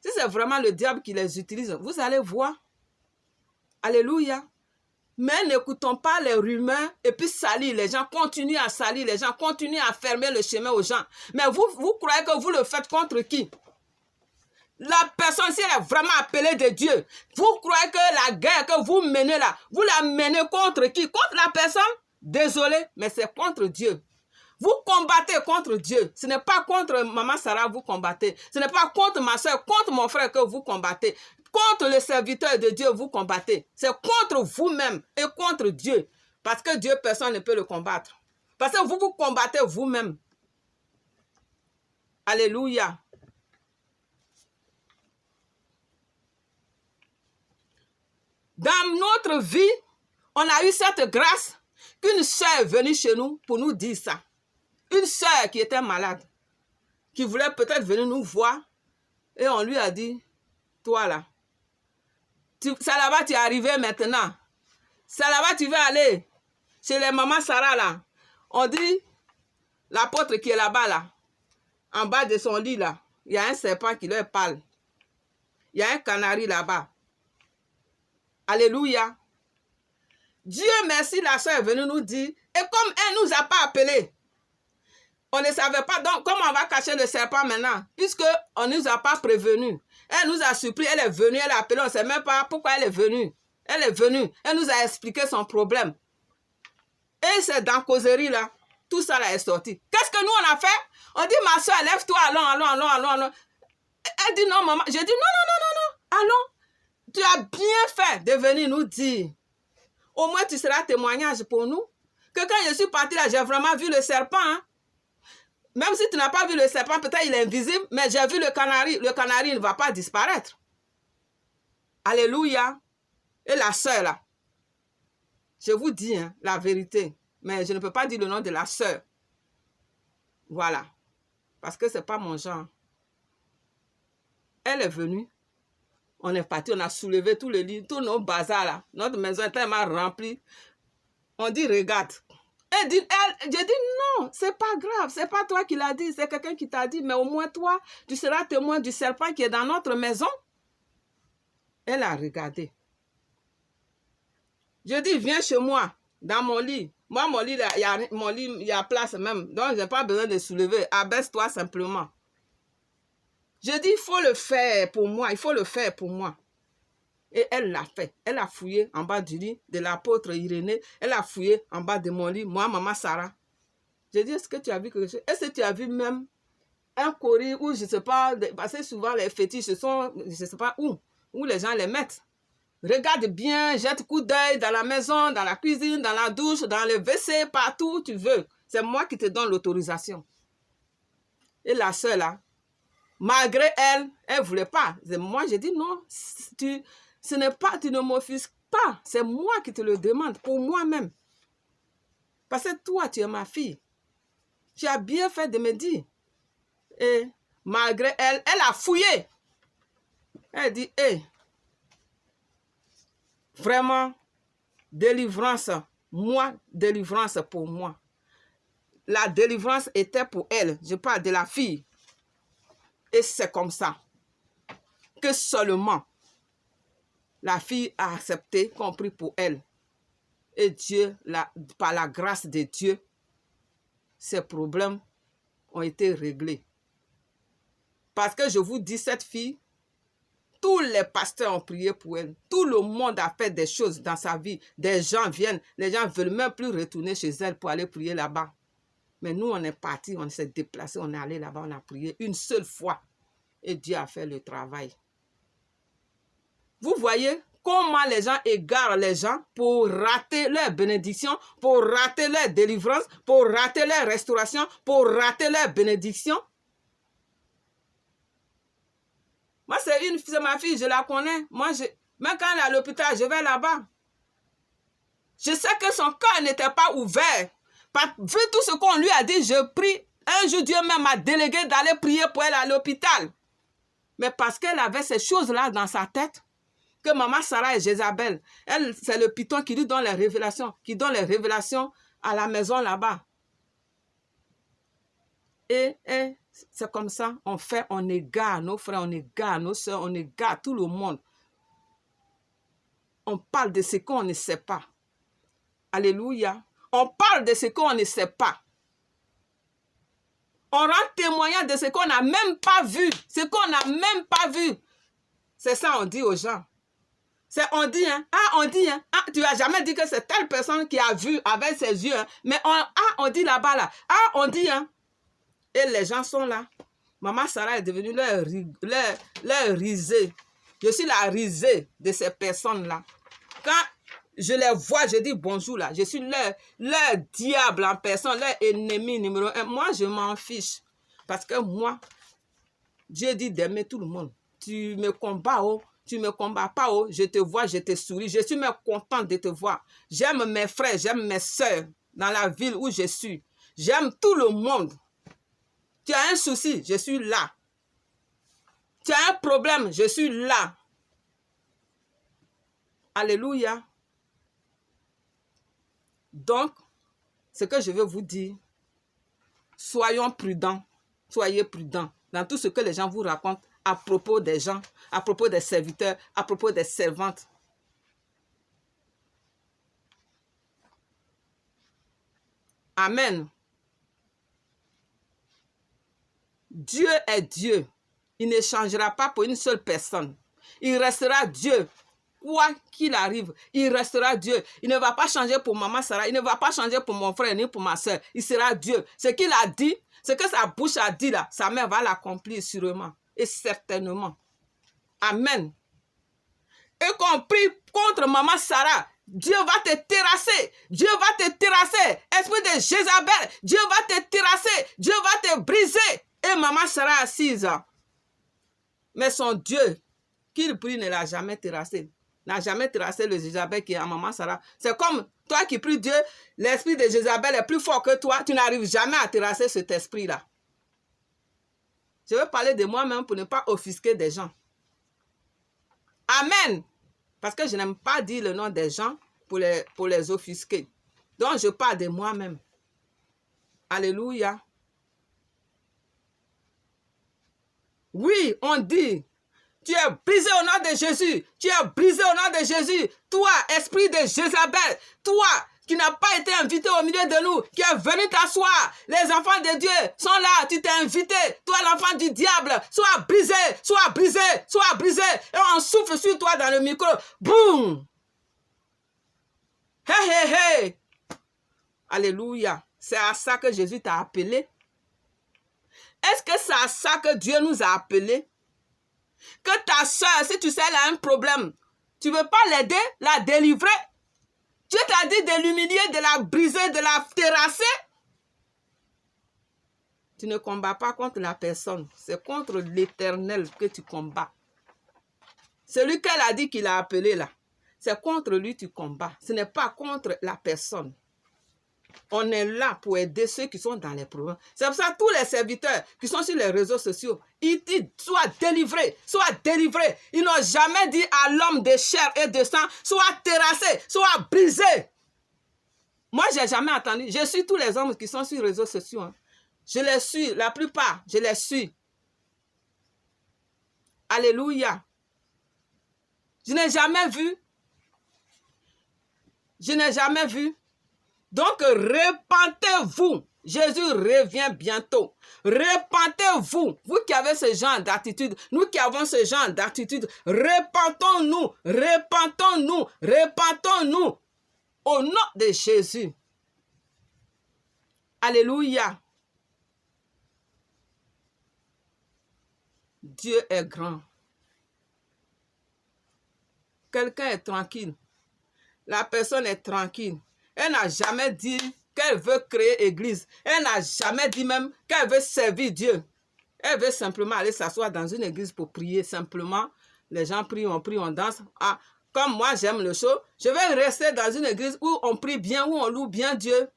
Si c'est vraiment le diable qui les utilise, vous allez voir. Alléluia! Mais n'écoutons pas les rumeurs et puis salir les gens, continuez à salir les gens, continuez à fermer le chemin aux gens. Mais vous croyez que vous le faites contre qui? La personne, si elle est vraiment appelée de Dieu, vous croyez que la guerre que vous menez là, vous la menez contre qui? Contre la personne? Désolé, mais c'est contre Dieu. Vous combattez contre Dieu. Ce n'est pas contre Maman Sarah vous combattez. Ce n'est pas contre ma soeur, contre mon frère que vous combattez. Contre le serviteur de Dieu, vous combattez. C'est contre vous-même et contre Dieu. Parce que Dieu, personne ne peut le combattre. Parce que vous vous combattez vous-même. Alléluia. Dans notre vie, on a eu cette grâce qu'une sœur est venue chez nous pour nous dire ça. Une sœur qui était malade, qui voulait peut-être venir nous voir, et on lui a dit, toi là, c'est là-bas tu es arrivé maintenant. C'est là-bas tu vas aller. Chez les mamans Sarah là. On dit, l'apôtre qui est là-bas là. en bas de son lit là, il y a un serpent qui leur parle. Il y a un canari là-bas. Alléluia. Dieu merci, la soeur est venue nous dire, et comme elle ne nous a pas appelés, on ne savait pas, donc comment on va cacher le serpent maintenant, puisqu'on ne nous a pas prévenus. Elle nous a surpris, elle est venue, elle a appelé, on ne sait même pas pourquoi elle est venue. Elle est venue, elle nous a expliqué son problème. Et c'est dans la causerie là, tout ça là est sorti. Qu'est-ce que nous on a fait? On dit, ma soeur, lève-toi, allons. Elle dit, non maman. J'ai dit, non, allons. Tu as bien fait de venir nous dire. Au moins, tu seras témoignage pour nous. Que quand je suis partie là, j'ai vraiment vu le serpent. Hein? Même si tu n'as pas vu le serpent, peut-être il est invisible, mais j'ai vu le canari. Le canari ne va pas disparaître. Alléluia. Et la sœur là, je vous dis hein, la vérité, mais je ne peux pas dire le nom de la sœur. Voilà. Parce que ce n'est pas mon genre. Elle est venue. On est parti, on a soulevé tous les lits, tous nos bazars là. Notre maison est tellement remplie. On dit, regarde. Elle dit, j'ai dit, non, c'est pas grave. C'est pas toi qui l'as dit, c'est quelqu'un qui t'a dit. Mais au moins toi, tu seras témoin du serpent qui est dans notre maison. Elle a regardé. Je dis, viens chez moi, dans mon lit. Moi, mon lit, il y a place même. Donc, je n'ai pas besoin de soulever. Abaisse-toi simplement. Je dis, il faut le faire pour moi. Il faut le faire pour moi. Et elle l'a fait. Elle a fouillé en bas du lit de l'apôtre Irénée. Elle a fouillé en bas de mon lit. Moi, maman Sarah. Je dis, est-ce que tu as vu quelque chose? Est-ce que tu as vu même un cori où, je ne sais pas, parce que souvent les fétiches sont, je ne sais pas où les gens les mettent. Regarde bien, jette coup d'œil dans la maison, dans la cuisine, dans la douche, dans le WC, partout où tu veux. C'est moi qui te donne l'autorisation. Et la soeur là, malgré elle, elle ne voulait pas. Moi, j'ai dit non, tu ne m'offusques pas. C'est moi qui te le demande, pour moi-même. Parce que toi, tu es ma fille. Tu as bien fait de me dire. Et malgré elle, elle a fouillé. Elle dit, hé, vraiment, délivrance, délivrance pour moi. La délivrance était pour elle. Je parle de la fille. Et c'est comme ça que seulement la fille a accepté, compris pour elle. Et Dieu, par la grâce de Dieu, ces problèmes ont été réglés. Parce que je vous dis, cette fille, tous les pasteurs ont prié pour elle. Tout le monde a fait des choses dans sa vie. Des gens viennent, les gens ne veulent même plus retourner chez elle pour aller prier là-bas. Mais nous, on est partis, on s'est déplacés, on est allé là-bas, on a prié une seule fois. Et Dieu a fait le travail. Vous voyez comment les gens égarent les gens pour rater leur bénédiction, pour rater leur délivrance, pour rater leur restauration, pour rater leur bénédiction. Moi, c'est ma fille, je la connais. Moi, même quand elle est à l'hôpital, je vais là-bas. Je sais que son cœur n'était pas ouvert. Vu tout ce qu'on lui a dit, je prie. Un jour, Dieu même m'a délégué d'aller prier pour elle à l'hôpital. Mais parce qu'elle avait ces choses-là dans sa tête, que maman Sarah et Jézabel, elle, c'est le python qui lui donne les révélations, qui donne les révélations à la maison là-bas. Et c'est comme ça, on égare nos frères, on égare nos soeurs, on égare tout le monde. On parle de ce qu'on ne sait pas. Alléluia. On parle de ce qu'on ne sait pas. On rend témoignage de ce qu'on n'a même pas vu. Ce qu'on n'a même pas vu. C'est ça on dit aux gens. On dit, hein, tu n'as jamais dit que c'est telle personne qui a vu avec ses yeux, hein, mais on dit là-bas, là, on dit, hein, et les gens sont là. Maman Sarah est devenue leur risée. Je suis la risée de ces personnes-là. Quand je les vois, je dis bonjour là, je suis leur diable en personne, leur ennemi numéro 1. Moi, je m'en fiche. Parce que moi, Dieu dit d'aimer tout le monde. Tu me combats, oh. Tu ne me combats pas, oh, je te vois, je te souris. Je suis même contente de te voir. J'aime mes frères, j'aime mes soeurs dans la ville où je suis. J'aime tout le monde. Tu as un souci, je suis là. Tu as un problème, je suis là. Alléluia. Donc, ce que je veux vous dire, soyons prudents. Soyez prudents dans tout ce que les gens vous racontent à propos des gens, à propos des serviteurs, à propos des servantes. Amen. Dieu est Dieu. Il ne changera pas pour une seule personne. Il restera Dieu. Quoi qu'il arrive, il restera Dieu. Il ne va pas changer pour maman Sarah. Il ne va pas changer pour mon frère ni pour ma soeur. Il sera Dieu. Ce qu'il a dit, ce que sa bouche a dit là, sa mère va l'accomplir sûrement et certainement. Amen. Et qu'on prie contre maman Sarah, Dieu va te terrasser. Dieu va te terrasser. Esprit de Jézabel, Dieu va te terrasser. Dieu va te briser. Et maman Sarah assise. Mais son Dieu, qu'il prie, ne l'a jamais terrassé. N'a jamais terrassé le Jézabel qui est à maman Sarah. C'est comme toi qui pries Dieu, l'esprit de Jézabel est plus fort que toi. Tu n'arrives jamais à terrasser cet esprit-là. Je veux parler de moi-même pour ne pas offusquer des gens. Amen. Parce que je n'aime pas dire le nom des gens pour les offusquer. Donc, je parle de moi-même. Alléluia. Oui, on dit, tu es brisé au nom de Jésus. Tu es brisé au nom de Jésus. Toi, esprit de Jézabel, toi qui n'as pas été invité au milieu de nous, qui est venu t'asseoir. Les enfants de Dieu sont là, tu t'es invité. Toi, l'enfant du diable, sois brisé, sois brisé, sois brisé. Et on souffle sur toi dans le micro. Boum! Hey, hey, hey! Alléluia. C'est à ça que Jésus t'a appelé. Est-ce que c'est à ça que Dieu nous a appelés? Que ta soeur, si tu sais, elle a un problème, tu ne veux pas l'aider, la délivrer? Dieu t'a dit de l'humilier, de la briser, de la terrasser. Tu ne combats pas contre la personne. C'est contre l'Éternel que tu combats. Celui qu'elle a dit qu'il a appelé là, c'est contre lui que tu combats. Ce n'est pas contre la personne. On est là pour aider ceux qui sont dans les problèmes. C'est pour ça que tous les serviteurs qui sont sur les réseaux sociaux, ils disent sois délivrés, sois délivrés. Ils n'ont jamais dit à l'homme de chair et de sang, sois terrassé, sois brisé. Moi, je n'ai jamais entendu. Je suis tous les hommes qui sont sur les réseaux sociaux. Hein. Je les suis, la plupart, je les suis. Alléluia. Je n'ai jamais vu. Je n'ai jamais vu. Donc, repentez-vous. Jésus revient bientôt. Repentez-vous. Vous qui avez ce genre d'attitude, nous qui avons ce genre d'attitude, repentons-nous, repentons-nous, repentons-nous. Au nom de Jésus. Alléluia. Dieu est grand. Quelqu'un est tranquille. La personne est tranquille. Elle n'a jamais dit qu'elle veut créer église. Elle n'a jamais dit même qu'elle veut servir Dieu. Elle veut simplement aller s'asseoir dans une église pour prier. Simplement, les gens prient, on danse. Ah, comme moi, j'aime le show, je vais rester dans une église où on prie bien, où on loue bien Dieu.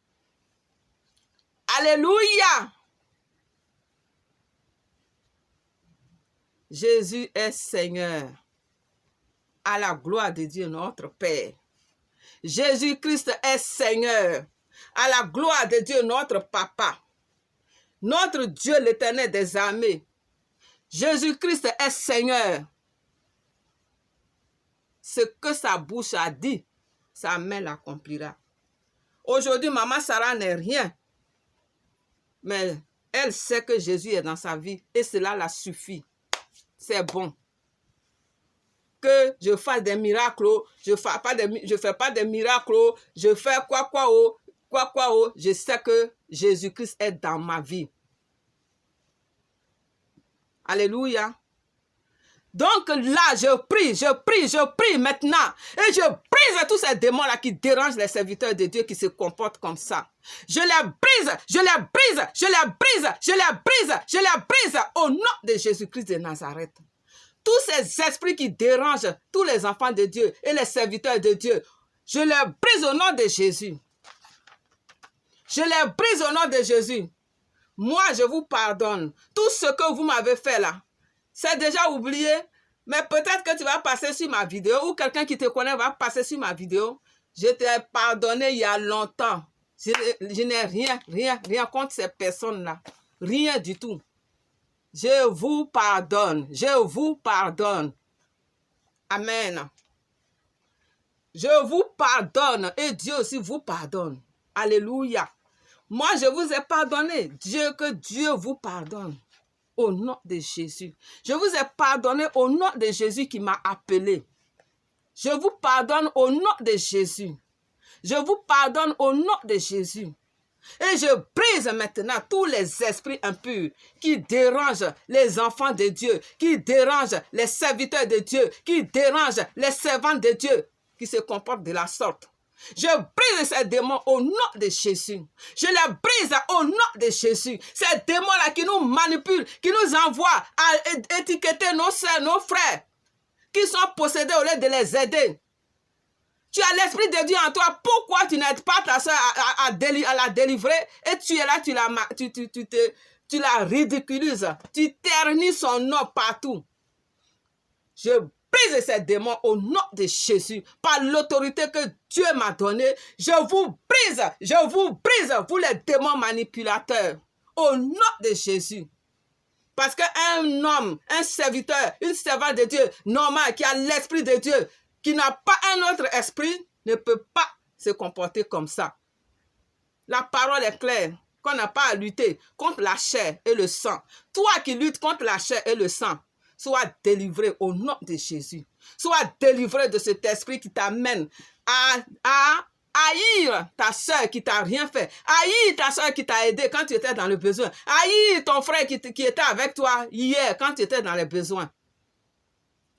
Alléluia! Jésus est Seigneur. À la gloire de Dieu, notre Père. Jésus-Christ est Seigneur. À la gloire de Dieu, notre Papa. Notre Dieu, l'Éternel des armées. Jésus-Christ est Seigneur. Ce que sa bouche a dit, sa main l'accomplira. Aujourd'hui, maman Sarah n'est rien. Mais elle sait que Jésus est dans sa vie et cela la suffit. C'est bon. Que je fasse des miracles, je fais pas des miracles, je fais quoi, je sais que Jésus-Christ est dans ma vie. Alléluia. Donc là, je prie maintenant. Et je brise tous ces démons-là qui dérangent les serviteurs de Dieu qui se comportent comme ça. Je les brise, je les brise, je les brise, je les brise, je les brise au nom de Jésus-Christ de Nazareth. Tous ces esprits qui dérangent tous les enfants de Dieu et les serviteurs de Dieu, je les brise au nom de Jésus. Je les brise au nom de Jésus. Moi, je vous pardonne. Tout ce que vous m'avez fait là, c'est déjà oublié. Mais peut-être que tu vas passer sur ma vidéo ou quelqu'un qui te connaît va passer sur ma vidéo. Je t'ai pardonné il y a longtemps. Je n'ai rien contre ces personnes-là. Rien du tout. Je vous pardonne. Je vous pardonne. Amen. Je vous pardonne et Dieu aussi vous pardonne. Alléluia. Moi, je vous ai pardonné. Que Dieu vous pardonne. Au nom de Jésus. Je vous ai pardonné au nom de Jésus qui m'a appelé. Je vous pardonne au nom de Jésus. Je vous pardonne au nom de Jésus. Et je brise maintenant tous les esprits impurs qui dérangent les enfants de Dieu, qui dérangent les serviteurs de Dieu, qui dérangent les servants de Dieu, qui se comportent de la sorte. Je brise ces démons au nom de Jésus. Je les brise au nom de Jésus. Ces démons-là qui nous manipulent, qui nous envoient à étiqueter nos soeurs, nos frères, qui sont possédés au lieu de les aider. Tu as l'Esprit de Dieu en toi. Pourquoi tu n'aides pas ta soeur à la délivrer et tu es là, tu la ridiculises. Tu ternis son nom partout. Je brise ces démons au nom de Jésus. Par l'autorité que Dieu m'a donnée, je vous brise, vous les démons manipulateurs. Au nom de Jésus. Parce qu'un homme, un serviteur, une servante de Dieu, normal, qui a l'Esprit de Dieu, qui n'a pas un autre esprit, ne peut pas se comporter comme ça. La parole est claire, qu'on n'a pas à lutter contre la chair et le sang. Toi qui luttes contre la chair et le sang, sois délivré au nom de Jésus. Sois délivré de cet esprit qui t'amène à haïr ta soeur qui t'a rien fait. Haïr ta soeur qui t'a aidé quand tu étais dans le besoin. Haïr ton frère qui était avec toi hier quand tu étais dans les besoins.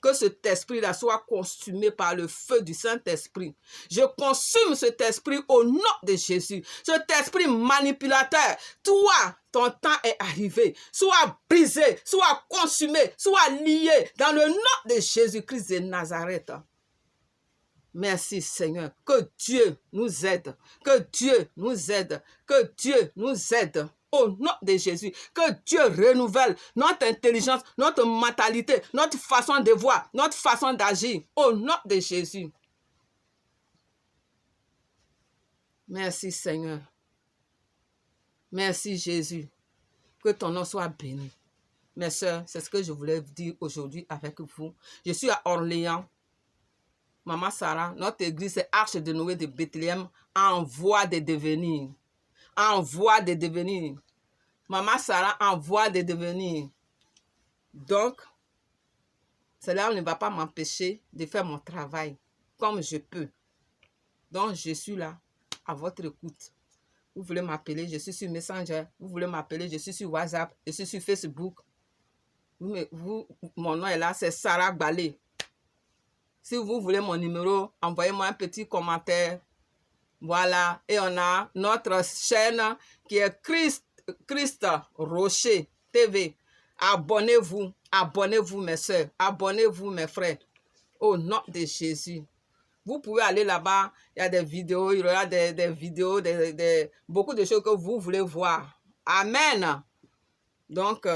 Que cet esprit-là soit consumé par le feu du Saint-Esprit. Je consume cet esprit au nom de Jésus. Cet esprit manipulateur, toi, ton temps est arrivé. Sois brisé, sois consumé, sois lié dans le nom de Jésus-Christ de Nazareth. Merci Seigneur. Que Dieu nous aide. Que Dieu nous aide. Que Dieu nous aide. Au nom de Jésus, que Dieu renouvelle notre intelligence, notre mentalité, notre façon de voir, notre façon d'agir. Au nom de Jésus. Merci Seigneur. Merci Jésus. Que ton nom soit béni. Mes soeurs, c'est ce que je voulais dire aujourd'hui avec vous. Je suis à Orléans. Maman Sarah, notre église, c'est Arche de Noé de Bethléem, en voie de devenir. En voie de devenir. Maman Sarah en voie de devenir. Donc, cela ne va pas m'empêcher de faire mon travail comme je peux. Donc, je suis là, à votre écoute. Vous voulez m'appeler, je suis sur Messenger. Vous voulez m'appeler, je suis sur WhatsApp. Je suis sur Facebook. Mon nom est là, c'est Sarah Balé. Si vous voulez mon numéro, envoyez-moi un petit commentaire. Voilà. Et on a notre chaîne qui est Christ Rocher TV. Abonnez-vous. Abonnez-vous mes soeurs. Abonnez-vous mes frères. Au nom de Jésus. Vous pouvez aller là-bas. Il y a des vidéos. Il y aura des vidéos. Beaucoup de choses que vous voulez voir. Amen. Donc,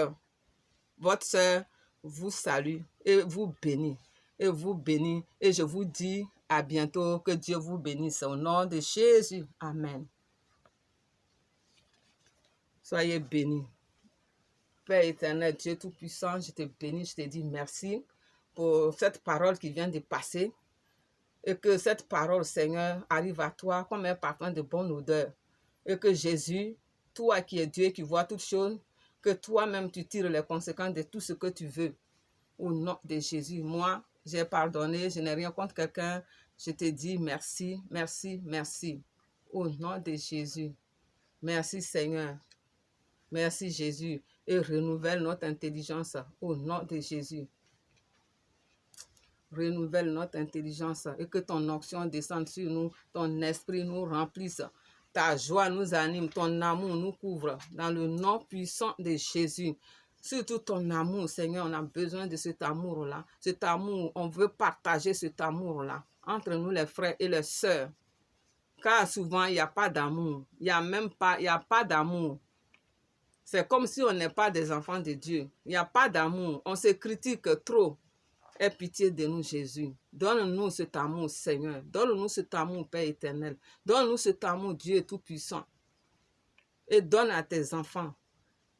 votre soeur vous salue et vous bénit. Et vous bénit. Et je vous dis à bientôt. Que Dieu vous bénisse. Au nom de Jésus. Amen. Soyez bénis. Père éternel, Dieu Tout-Puissant, je te bénis, je te dis merci pour cette parole qui vient de passer. Et que cette parole, Seigneur, arrive à toi comme un parfum de bonne odeur. Et que Jésus, toi qui es Dieu, qui vois toutes choses, que toi-même tu tires les conséquences de tout ce que tu veux. Au nom de Jésus, moi, j'ai pardonné, je n'ai rien contre quelqu'un. Je te dis merci, merci, merci. Au nom de Jésus. Merci Seigneur. Merci Jésus. Et renouvelle notre intelligence au nom de Jésus. Renouvelle notre intelligence et que ton onction descende sur nous, ton esprit nous remplisse, ta joie nous anime, ton amour nous couvre dans le nom puissant de Jésus. Surtout ton amour, Seigneur, on a besoin de cet amour-là. Cet amour, on veut partager cet amour-là entre nous les frères et les sœurs. Car souvent, il n'y a pas d'amour. Il n'y a pas d'amour. C'est comme si on n'est pas des enfants de Dieu. Il n'y a pas d'amour. On se critique trop. Aie pitié de nous, Jésus. Donne-nous cet amour, Seigneur. Donne-nous cet amour, Père éternel. Donne-nous cet amour, Dieu Tout-Puissant. Et donne à tes enfants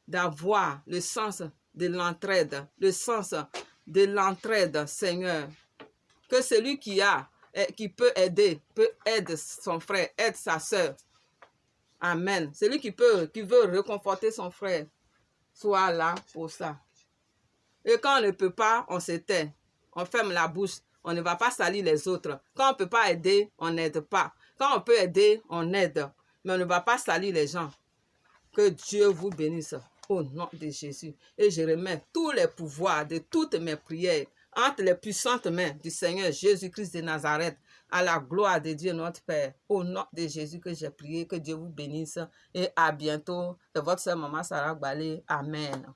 d'avoir le sens de l'entraide, le sens de l'entraide, Seigneur. Que celui qui peut aider son frère, aide sa soeur. Amen. Celui qui veut réconforter son frère, soit là pour ça. Et quand on ne peut pas, on se tait. On ferme la bouche. On ne va pas salir les autres. Quand on ne peut pas aider, on n'aide pas. Quand on peut aider, on aide. Mais on ne va pas salir les gens. Que Dieu vous bénisse au nom de Jésus. Et je remets tous les pouvoirs de toutes mes prières entre les puissantes mains du Seigneur Jésus-Christ de Nazareth, à la gloire de Dieu notre Père. Au nom de Jésus que j'ai prié, que Dieu vous bénisse et à bientôt. De votre sœur Maman Sarah Gbalé. Amen.